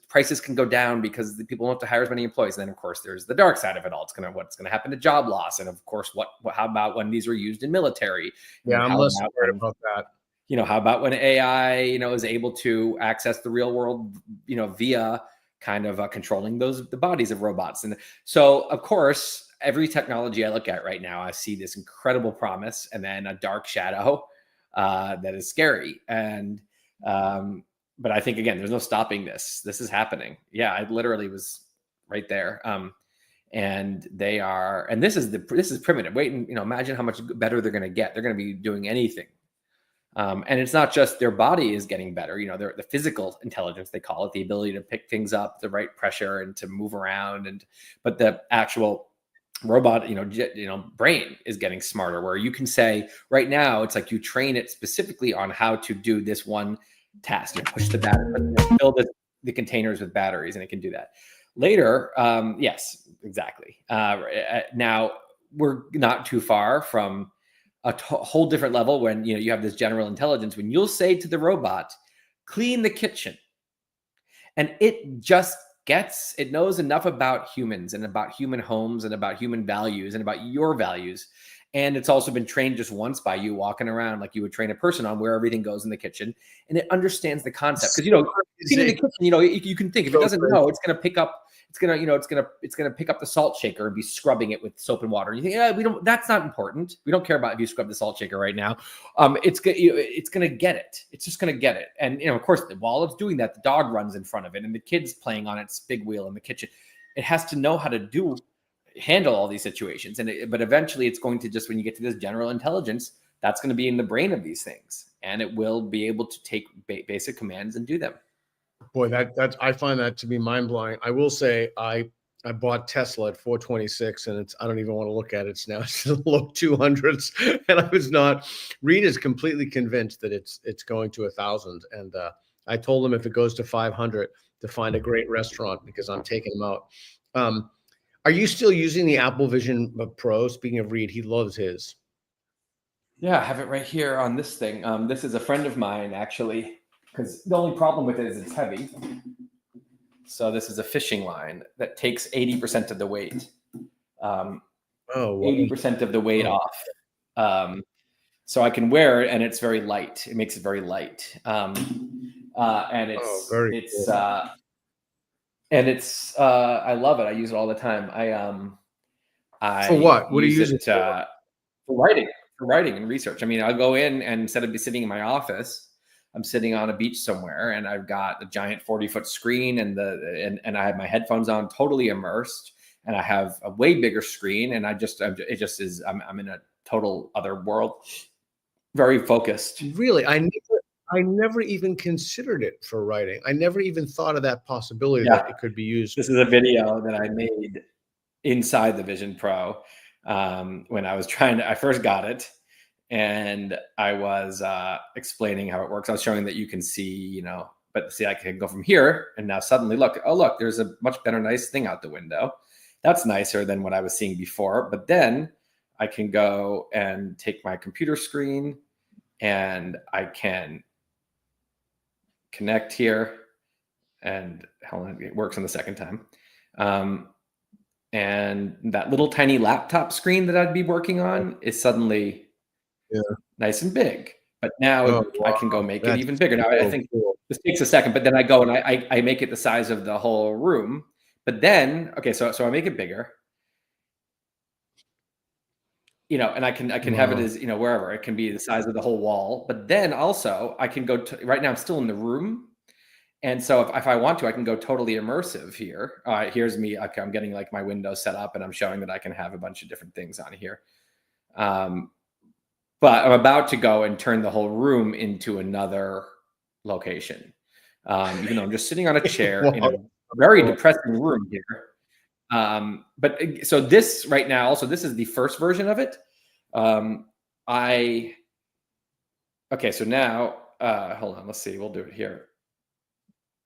E: prices can go down because the people won't have to hire as many employees. And then of course there's the dark side of it all. What's going to happen to job loss. And of course, how about when these were used in military?
D: Yeah, I'm less worried about that.
E: how about when AI, is able to access the real world, via kind of controlling the bodies of robots. And so, of course, every technology I look at right now, I see this incredible promise and then a dark shadow that is scary. And but I think, again, there's no stopping this. This is happening. Yeah, I literally was right there. And they are, and this is primitive. Wait, and imagine how much better they're going to get. They're going to be doing anything. And it's not just their body is getting better, the physical intelligence, they call it, the ability to pick things up, the right pressure, and to move around. But the actual robot, brain is getting smarter, where you can say right now, it's like you train it specifically on how to do this one task. You push the battery, fill the containers with batteries, and it can do that. Later, yes, exactly. Now we're not too far from a whole different level when you have this general intelligence, when you'll say to the robot, clean the kitchen, and it just it knows enough about humans and about human homes and about human values and about your values. And it's also been trained just once by you walking around like you would train a person on where everything goes in the kitchen, and it understands the concept. Because cleaning the kitchen, you can think, if it doesn't know, it's going to pick up. It's gonna pick up the salt shaker and be scrubbing it with soap and water. And you think, that's not important. We don't care about if you scrub the salt shaker right now. It's gonna get it. It's just gonna get it. And of course, while it's doing that, the dog runs in front of it, and the kid's playing on its big wheel in the kitchen. It has to know how to handle all these situations. But eventually, it's going to just, when you get to this general intelligence, that's going to be in the brain of these things, and it will be able to take basic commands and do them.
D: Boy, that's I find that to be mind blowing. I will say I bought Tesla at 426, and I don't even want to look at it. It's now it's in the low 200s, and I was not. Reed is completely convinced that it's going to 1,000, and I told him if it goes to 500 to find a great restaurant, because I'm taking him out. Are you still using the Apple Vision Pro? Speaking of Reed, he loves his.
E: Yeah, I have it right here on this thing. This is a friend of mine, actually. Because the only problem with it is it's heavy. So this is a fishing line that takes 80% of the weight. 80% of the weight off. So I can wear it, and it's very light. It makes it very light. And it's I love it. I use it all the time.
D: For what? What do you use
E: it for? For writing and research. I mean, I'll go in, and instead of sitting in my office, I'm sitting on a beach somewhere, and I've got a giant 40-foot screen, and I have my headphones on, totally immersed, and I have a way bigger screen, and I'm in a total other world, very focused.
D: Really, I never even considered it for writing. I never even thought of that possibility that it could be used.
E: This is a video that I made inside the Vision Pro when I first got it. And I was explaining how it works. I was showing that you can see, but see, I can go from here, and now suddenly look, there's a much better, nice thing out the window. That's nicer than what I was seeing before. But then I can go and take my computer screen, and I can connect here, and it works on the second time. And that little tiny laptop screen that I'd be working on is suddenly nice and big, but now I can go make it even bigger. Now I think this takes a second, but then I go and I make it the size of the whole room. But then, so I make it bigger, and I can have it as, wherever it can be the size of the whole wall. But then also I can go to, right now I'm still in the room. And so if I want to, I can go totally immersive here. Here's me. Okay, I'm getting like my window set up, and I'm showing that I can have a bunch of different things on here. But I'm about to go and turn the whole room into another location. Even though I'm just sitting on a chair in a very depressing room here. But so this right now, also, this is the first version of it. So now, hold on, let's see. We'll do it here.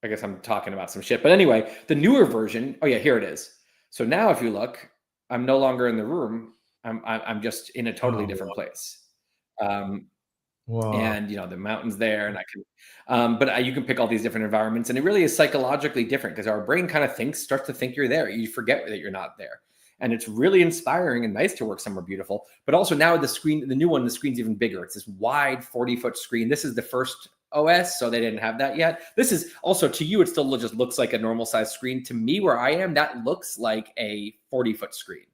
E: I guess I'm talking about some shit. But anyway, the newer version, here it is. So now if you look, I'm no longer in the room. I'm just in a totally different place. And the mountains there, and I can but you can pick all these different environments, and it really is psychologically different, because our brain kind of starts to think you're there. You forget that you're not there, And it's really inspiring and nice to work somewhere beautiful. But also now the new one, the screen's even bigger. It's this wide 40-foot screen. This is the first OS, so they didn't have that yet. This is also, to you, it still just looks like a normal size screen. To me, where I am, that looks like a 40-foot screen.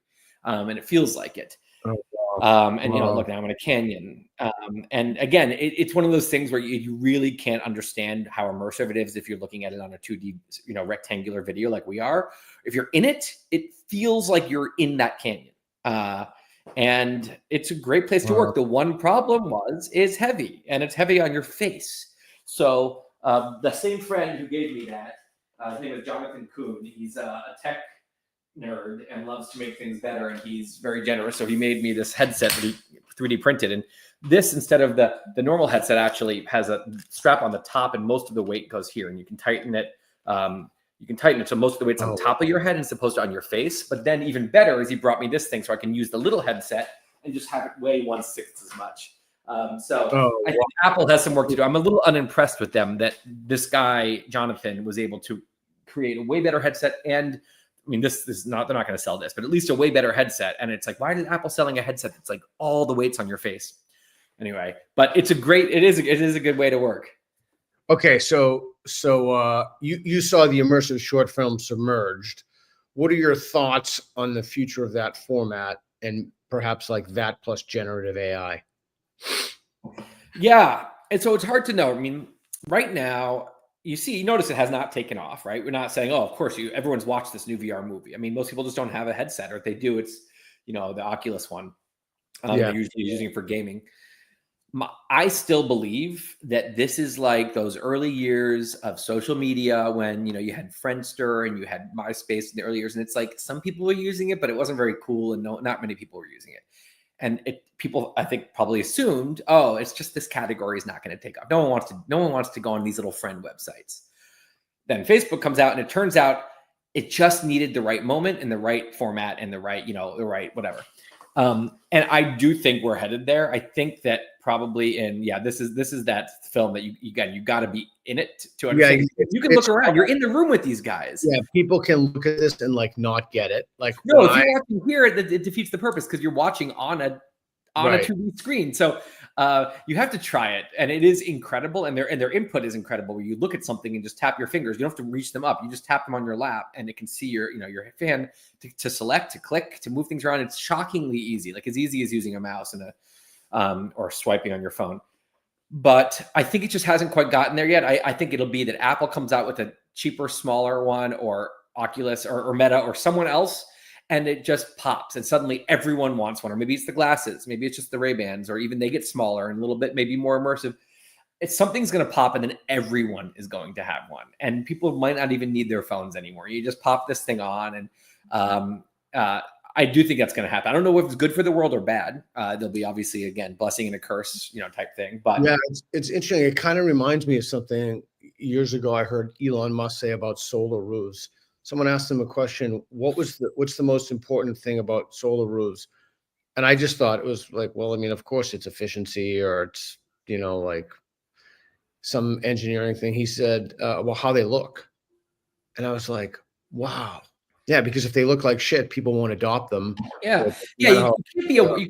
E: And it feels like it.
D: Oh, wow.
E: And look, now I'm in a canyon. And again, it's one of those things where you really can't understand how immersive it is if you're looking at it on a 2D, rectangular video like we are. If you're in it, it feels like you're in that canyon. And it's a great place to work. The one problem is heavy, and it's heavy on your face. So the same friend who gave me that, his name is Jonathan Kuhn. He's a tech nerd and loves to make things better, and he's very generous. So he made me this headset that he 3D printed, and this, instead of the normal headset, actually has a strap on the top, and most of the weight goes here, and you can tighten it. So most of the weight's on top of your head and it's supposed to on your face. But then even better is he brought me this thing so I can use the little headset and just have it weigh 1/6 as much. I think Apple has some work to do. I'm a little unimpressed with them that this guy Jonathan was able to create a way better headset. And I mean, this is not, they're not going to sell this, but at least a way better headset. And it's like, why is Apple selling a headset that's like all the weight's on your face? Anyway, but it is a good way to work.
D: Okay, so you saw the immersive short film Submerged. What are your thoughts on the future of that format, and perhaps like that plus generative AI?
E: Yeah, and so it's hard to know. I mean, right now, you notice it has not taken off, right? We're not saying, oh, of course, everyone's watched this new VR movie. I mean, most people just don't have a headset, or if they do, it's the Oculus one. They're usually using it for gaming. I still believe that this is like those early years of social media when, you had Friendster and you had MySpace in the early years. And it's like some people were using it, but it wasn't very cool. And not many people were using it. And people, I think, probably assumed, oh, it's just this category is not going to take off. No one wants to go on these little friend websites. Then Facebook comes out, and it turns out it just needed the right moment and the right format and the right whatever. And I do think we're headed there. I think that probably this is that film that you got to be in it to understand. Yeah, you can look around. You're in the room with these guys.
D: Yeah, people can look at this and like not get it. Like,
E: no, if you're watching here, it defeats the purpose because you're watching on a 2D screen. So you have to try it, and it is incredible. And their input is incredible. Where you look at something and just tap your fingers. You don't have to reach them up. You just tap them on your lap, and it can see your fan to select, to click, to move things around. It's shockingly easy, like as easy as using a mouse and or swiping on your phone. But I think it just hasn't quite gotten there yet. I think it'll be that Apple comes out with a cheaper, smaller one, or Oculus or Meta or someone else, and it just pops, and suddenly everyone wants one. Or maybe it's the glasses, maybe it's just the Ray-Bans, or even they get smaller and a little bit maybe more immersive. Something's going to pop, and then everyone is going to have one, and people might not even need their phones anymore. You just pop this thing on, and I do think that's going to happen. I don't know if it's good for the world or bad. There'll be obviously, again, blessing and a curse, type thing. But
D: yeah, it's interesting. It kind of reminds me of something years ago I heard Elon Musk say about solar roofs. Someone asked him a question, what's the most important thing about solar roofs? And I just thought it was like, well, I mean, of course it's efficiency, or it's, like some engineering thing. He said, well, how they look. And I was like, wow. Yeah, because if they look like shit, people won't adopt them.
E: Yeah, you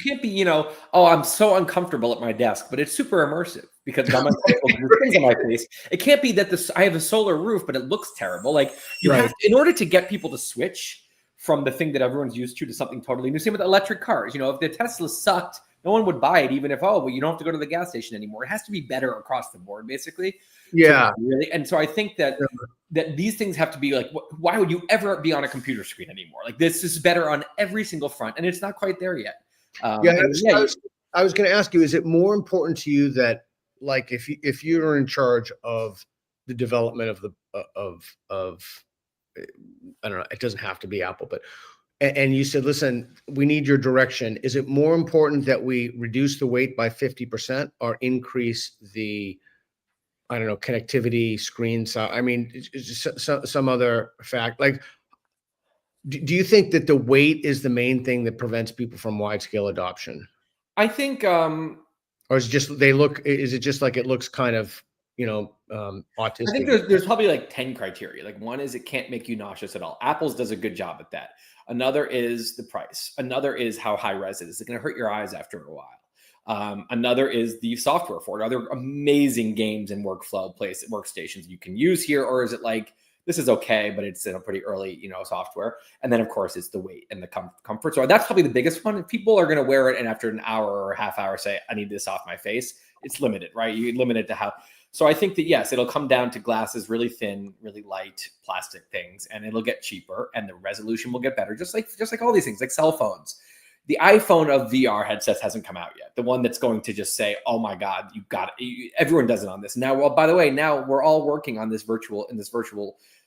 E: can't be, oh, I'm so uncomfortable at my desk, but it's super immersive because I'm uncomfortable with things on my face. It can't be that I have a solar roof, but it looks terrible. Like you have to, in order to get people to switch from the thing that everyone's used to something totally new. Same with electric cars. If the Tesla sucked, no one would buy it, even if, you don't have to go to the gas station anymore. It has to be better across the board, basically.
D: Yeah.
E: And so I think that these things have to be like, why would you ever be on a computer screen anymore? Like this is better on every single front, and it's not quite there yet.
D: I was going to ask you, is it more important to you that, like, if you're in charge of the development of I don't know, it doesn't have to be Apple, but and you said, listen, we need your direction. Is it more important that we reduce the weight by 50% or increase the, I don't know, connectivity, screen size? I mean, some other fact. Like, do you think that the weight is the main thing that prevents people from wide scale adoption?
E: I think,
D: or is it just is it just like it looks kind of
E: I think
D: autistic.
E: there's probably like 10 criteria. Like one is it can't make you nauseous at all. Apple's does a good job at that. Another is the price. Another is how high res it is. It's going to hurt your eyes after a while. Another is the software for it. Are there amazing games and workstations you can use here? Or is it like, this is okay, but it's in a pretty early, software. And then of course it's the weight and the comfort. So that's probably the biggest one. If people are going to wear it and after an hour or a half hour say, I need this off my face, it's limited, right? You limit it to how. So I think that, yes, it'll come down to glasses, really thin, really light plastic things, and it'll get cheaper and the resolution will get better. Just like all these things, like cell phones. The iPhone of VR headsets hasn't come out yet. The one that's going to just say, oh my God, you got it. Everyone does it on this. Now, well, by the way, now we're all working on this virtual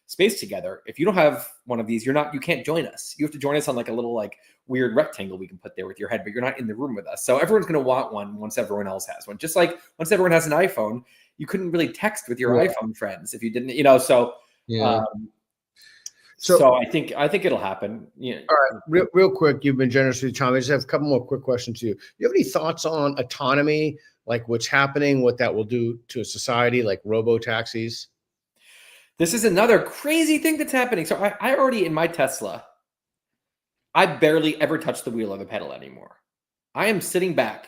E: space together. If you don't have one of these, you can't join us. You have to join us on like a little like weird rectangle we can put there with your head, but you're not in the room with us. So everyone's going to want one once everyone else has one. Just like once everyone has an iPhone, you couldn't really text with your iPhone friends if you didn't, so.
D: Yeah.
E: So I think it'll happen. Yeah.
D: All right, real quick, you've been generous with your time. I just have a couple more quick questions to you. Do you have any thoughts on autonomy, like what's happening, what that will do to a society, like robo taxis?
E: This is another crazy thing that's happening. So I already in my Tesla, I barely ever touch the wheel or the pedal anymore. I am sitting back.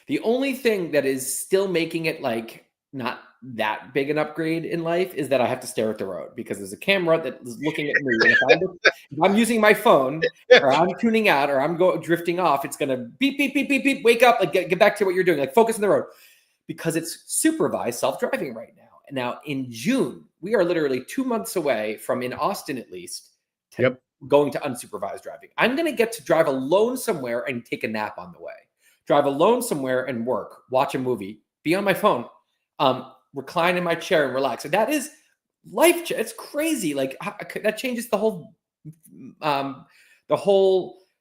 E: The only thing that is still making it like not that big an upgrade in life is that I have to stare at the road because there's a camera that is looking at me. And if I'm using my phone or I'm tuning out or I'm drifting off, it's going to beep, beep, beep, beep, beep, wake up, like get back to what you're doing, like focus on the road because it's supervised self-driving right now. Now in June, we are literally 2 months away from, in Austin at least, going to unsupervised driving. I'm going to get to drive alone somewhere and take a nap on the way, drive alone somewhere and work, watch a movie, be on my phone, recline in my chair and relax. And that is life. It's crazy. Like that changes the whole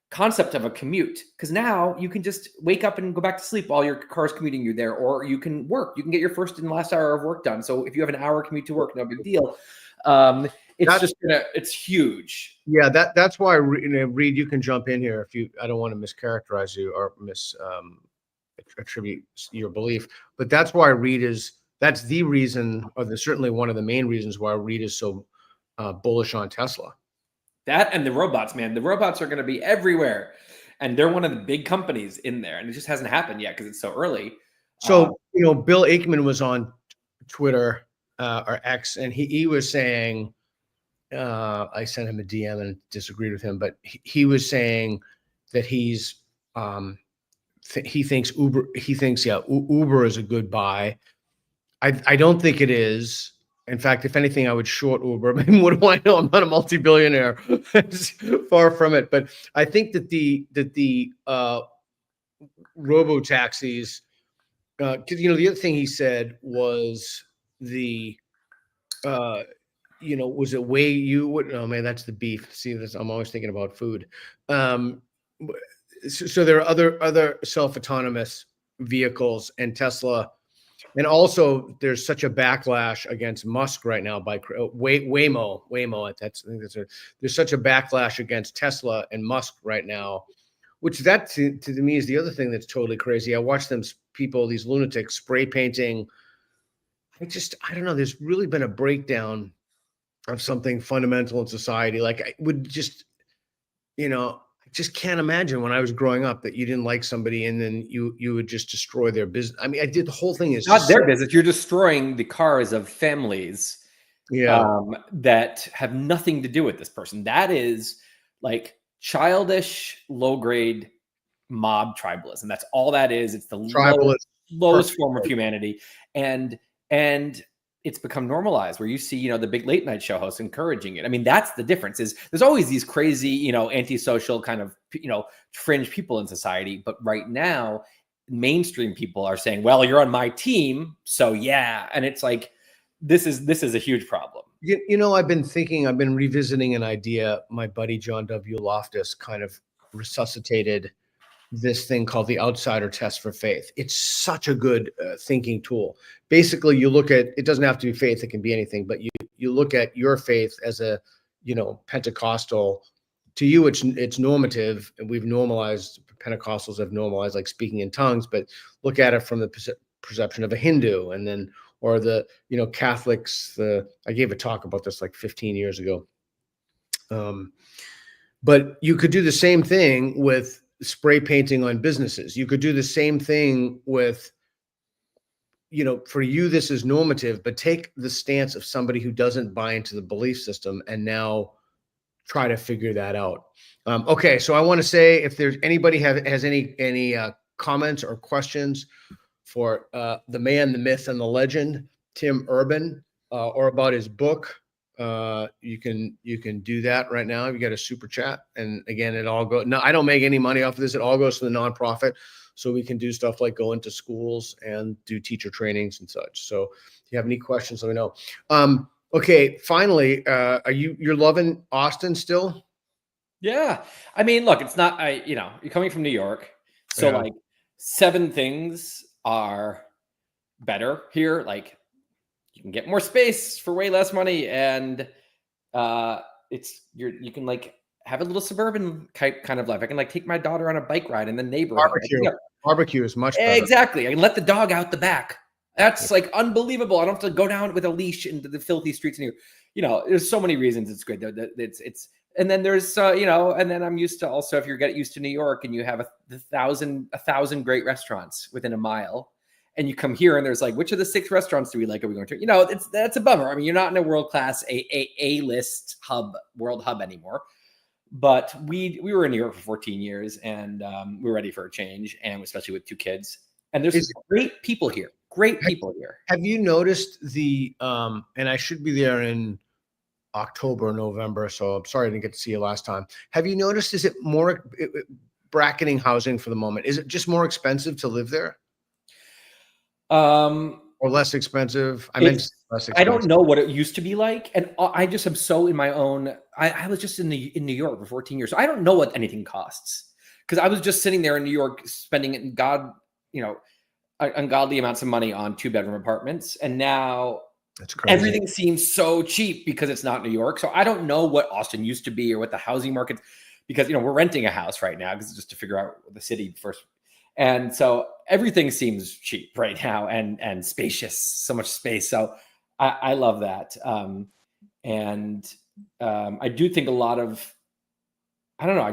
E: concept of a commute. Because now you can just wake up and go back to sleep while your car's commuting you there, or you can work. You can get your first and last hour of work done. So if you have an hour commute to work, no big deal. It's huge.
D: Yeah, that's why, Reed, you can jump in here if you. I don't want to mischaracterize you or attribute your belief, but that's why that's the reason, or certainly one of the main reasons why Reed is so bullish on Tesla.
E: That and the robots, man. The robots are going to be everywhere, and they're one of the big companies in there, and it just hasn't happened yet because it's so early.
D: So Bill Aikman was on Twitter or X, and he was saying, I sent him a DM and disagreed with him, but he was saying that he thinks Uber is a good buy. I don't think it is. In fact, if anything, I would short Uber. I mean, what do I know? I'm not a multi-billionaire. It's far from it. But I think that the robo taxis, because the other thing he said was was it way you would? Oh man, that's the beef. See, I'm always thinking about food. So there are other self-autonomous vehicles and Tesla. And also, there's such a backlash against Musk right now by Waymo. There's such a backlash against Tesla and Musk right now, which that to me is the other thing that's totally crazy. I watch these lunatics spray painting. I don't know. There's really been a breakdown of something fundamental in society. Like I would just, I just can't imagine when I was growing up that you didn't like somebody and then you would just destroy their business. I mean, the whole thing is
E: not their business. You're destroying the cars of families that have nothing to do with this person. That is like childish, low grade mob tribalism. That's all that is. It's the lowest form of humanity. And it's become normalized where you see, the big late night show hosts encouraging it. I mean, that's the difference is there's always these crazy, antisocial kind of, fringe people in society. But right now, mainstream people are saying, well, you're on my team. So yeah. And it's like, this is a huge problem.
D: I've been revisiting an idea. My buddy, John W. Loftus, kind of resuscitated this thing called the outsider test for faith. It's such a good thinking tool. Basically, you look at, it doesn't have to be faith, it can be anything, but you look at your faith as a, Pentecostal. To you, it's normative, and we've normalized, Pentecostals have normalized like speaking in tongues, but look at it from the perception of a Hindu, and then or the, Catholics. I gave a talk about this like 15 years ago. But you could do the same thing with spray painting on businesses. You could do the same thing with, for you, this is normative, but take the stance of somebody who doesn't buy into the belief system and now try to figure that out. Okay, so I want to say, if there's anybody has any comments or questions for the man, the myth, and the legend, Tim Urban, or about his book, you can do that right now. You got a super chat, and again, it all goes. No, I don't make any money off of this. It all goes to the nonprofit, so we can do stuff like go into schools and do teacher trainings and such. So, if you have any questions, let me know. Okay, finally, you're loving Austin still?
E: Yeah. I mean, look, it's not, you're coming from New York. So like 7 things are better here. Like you can get more space for way less money. And you can like have a little suburban kind of life. I can like take my daughter on a bike ride in the neighborhood.
D: Barbecue is much better.
E: Exactly. I can let the dog out the back. That's like unbelievable. I don't have to go down with a leash into the filthy streets. And there's so many reasons it's good. It's and then there's and then I'm used to also, if you get used to New York and you have a thousand great restaurants within a mile, and you come here and there's like, which of the 6 restaurants do we like? Are we going to? That's a bummer. I mean, you're not in a world class A-list world hub anymore. But we were in New York for 14 years, and we're ready for a change, and especially with 2 kids. And there's great people here. Great people here.
D: Have you noticed and I should be there in October, November, so I'm sorry I didn't get to see you last time. Have you noticed, is it more bracketing housing for the moment? Is it just more expensive to live there? Or less expensive? I meant less expensive.
E: I don't know what it used to be like. And I just am so in my own, I was just in New York for 14 years. So I don't know what anything costs, because I was just sitting there in New York spending ungodly amounts of money on 2-bedroom apartments. And now
D: that's crazy.
E: Everything seems so cheap because it's not New York. So I don't know what Austin used to be or what the housing market, because, we're renting a house right now because just to figure out the city first. And so everything seems cheap right now and spacious, so much space. So I love that. I do think a lot of, I don't know.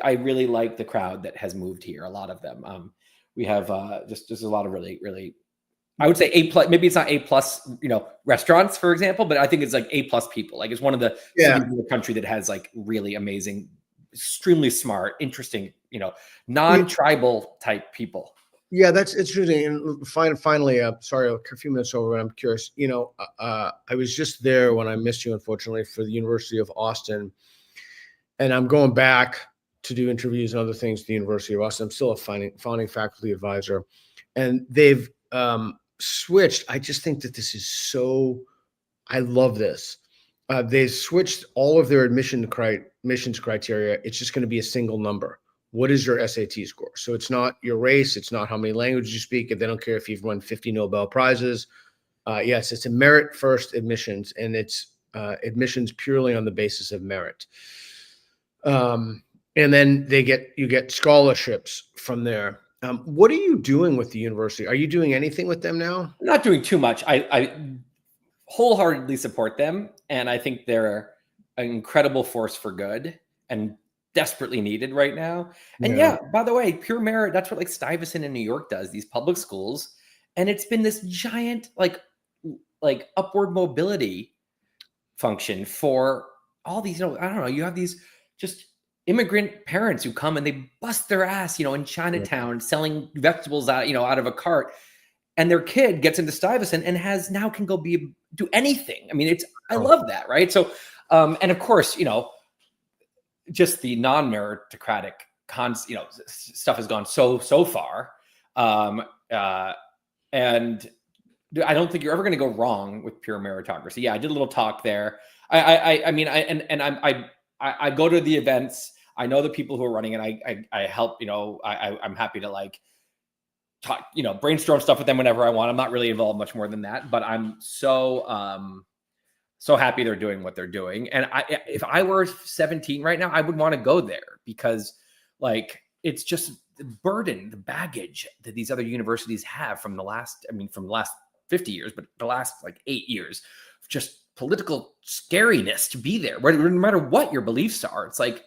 E: I really like the crowd that has moved here. A lot of them. We have just a lot of really, really, I would say A+. Maybe it's not A+, restaurants, for example, but I think it's like A+ people. Like it's one of the cities in the country that has like really amazing, extremely smart, interesting, non-tribal type people.
D: Yeah, it's interesting. And finally, sorry, a few minutes over, but I'm curious. I was just there when I missed you, unfortunately, for the University of Austin, and I'm going back to do interviews and other things at the University of Austin. I'm still a founding faculty advisor, and they've switched. I just think that this is so. I love this. They switched all of their admissions criteria. It's just going to be a single number. What is your SAT score? So it's not your race. It's not how many languages you speak. They don't care if you've won 50 Nobel Prizes. Yes, it's a merit first admissions, and it's admissions purely on the basis of merit. And then you get scholarships from there. What are you doing with the university? Are you doing anything with them now?
E: I'm not doing too much. I wholeheartedly support them, and I think they're an incredible force for good and desperately needed right now. And by the way, pure merit, that's what like Stuyvesant in New York does, these public schools. And it's been this giant like upward mobility function for all these, I don't know, you have these just immigrant parents who come and they bust their ass, in Chinatown selling vegetables out of a cart. And their kid gets into Stuyvesant and can go do anything. I mean, I love that, right? So, and of course, just the non-meritocratic stuff has gone so far. And I don't think you're ever going to go wrong with pure meritocracy. Yeah, I did a little talk there. I go to the events. I know the people who are running it. I help, I'm happy to like talk, brainstorm stuff with them whenever I want. I'm not really involved much more than that, but I'm so happy they're doing what they're doing. And if I were 17 right now, I would want to go there because like, it's just the burden, the baggage that these other universities have from the last 50 years, but the last like 8 years, just political scariness to be there, where no matter what your beliefs are, it's like,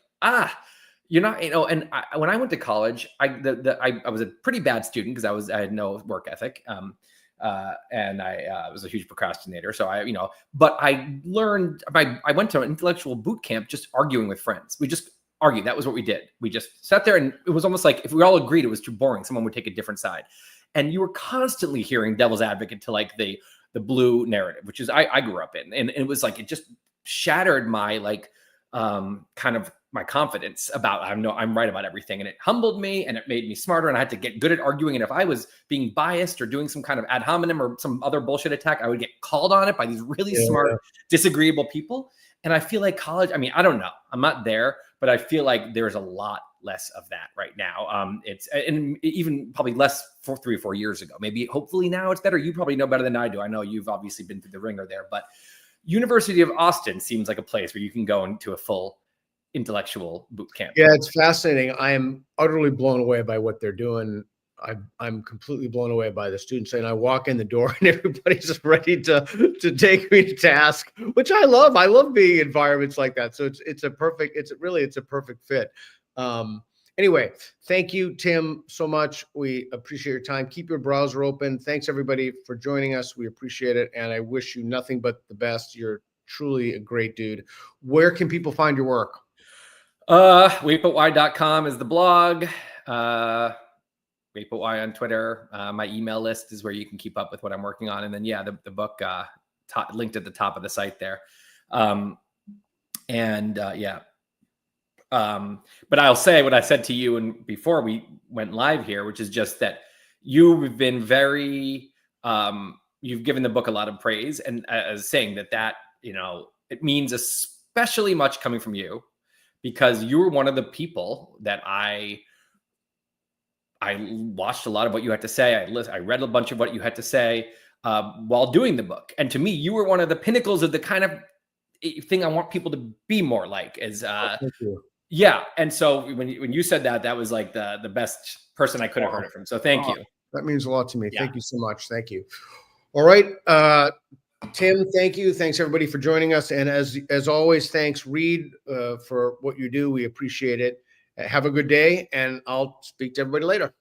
E: you're not, and when I went to college, I was a pretty bad student because I had no work ethic. And I was a huge procrastinator. So but I learned, I went to an intellectual boot camp just arguing with friends. We just argued. That was what we did. We just sat there, and it was almost like if we all agreed it was too boring, someone would take a different side. And you were constantly hearing devil's advocate to like the blue narrative, which is I grew up in. And it was like, it just shattered my like kind of my confidence about I'm right about everything, and it humbled me and it made me smarter, and I had to get good at arguing. And if I was being biased or doing some kind of ad hominem or some other bullshit attack, I would get called on it by these really smart, disagreeable people. And I feel like college, I mean, I don't know, I'm not there, but I feel like there's a lot less of that right now. It's, and even probably less 3 or 4 years ago, maybe hopefully now it's better. You probably know better than I do. I know you've obviously been through the ringer there, but University of Austin seems like a place where you can go into a full intellectual boot camp.
D: Yeah, it's fascinating. I am utterly blown away by what they're doing. I'm completely blown away by the students, and I walk in the door and everybody's ready to take me to task, which I love. I love being in environments like that. So it's a perfect fit. Anyway, thank you, Tim, so much. We appreciate your time. Keep your browser open. Thanks everybody for joining us. We appreciate it, and I wish you nothing but the best. You're truly a great dude. Where can people find your work?
E: WeightButWhy.com is the blog. WeightButWhy on Twitter. My email list is where you can keep up with what I'm working on. And then, the book linked at the top of the site there. But I'll say what I said to you and before we went live here, which is just that you've been very, you've given the book a lot of praise, and as saying that, it means especially much coming from you, because you were one of the people that I watched a lot of what you had to say. I read a bunch of what you had to say while doing the book. And to me, you were one of the pinnacles of the kind of thing I want people to be more like. Thank you. Yeah. And so when you said that was like the best person I could have heard it from. So thank you.
D: That means a lot to me. Yeah. Thank you so much. Thank you. All right. Tim, thank you. Thanks everybody for joining us. And as always, thanks Reed for what you do. We appreciate it. Have a good day, and I'll speak to everybody later.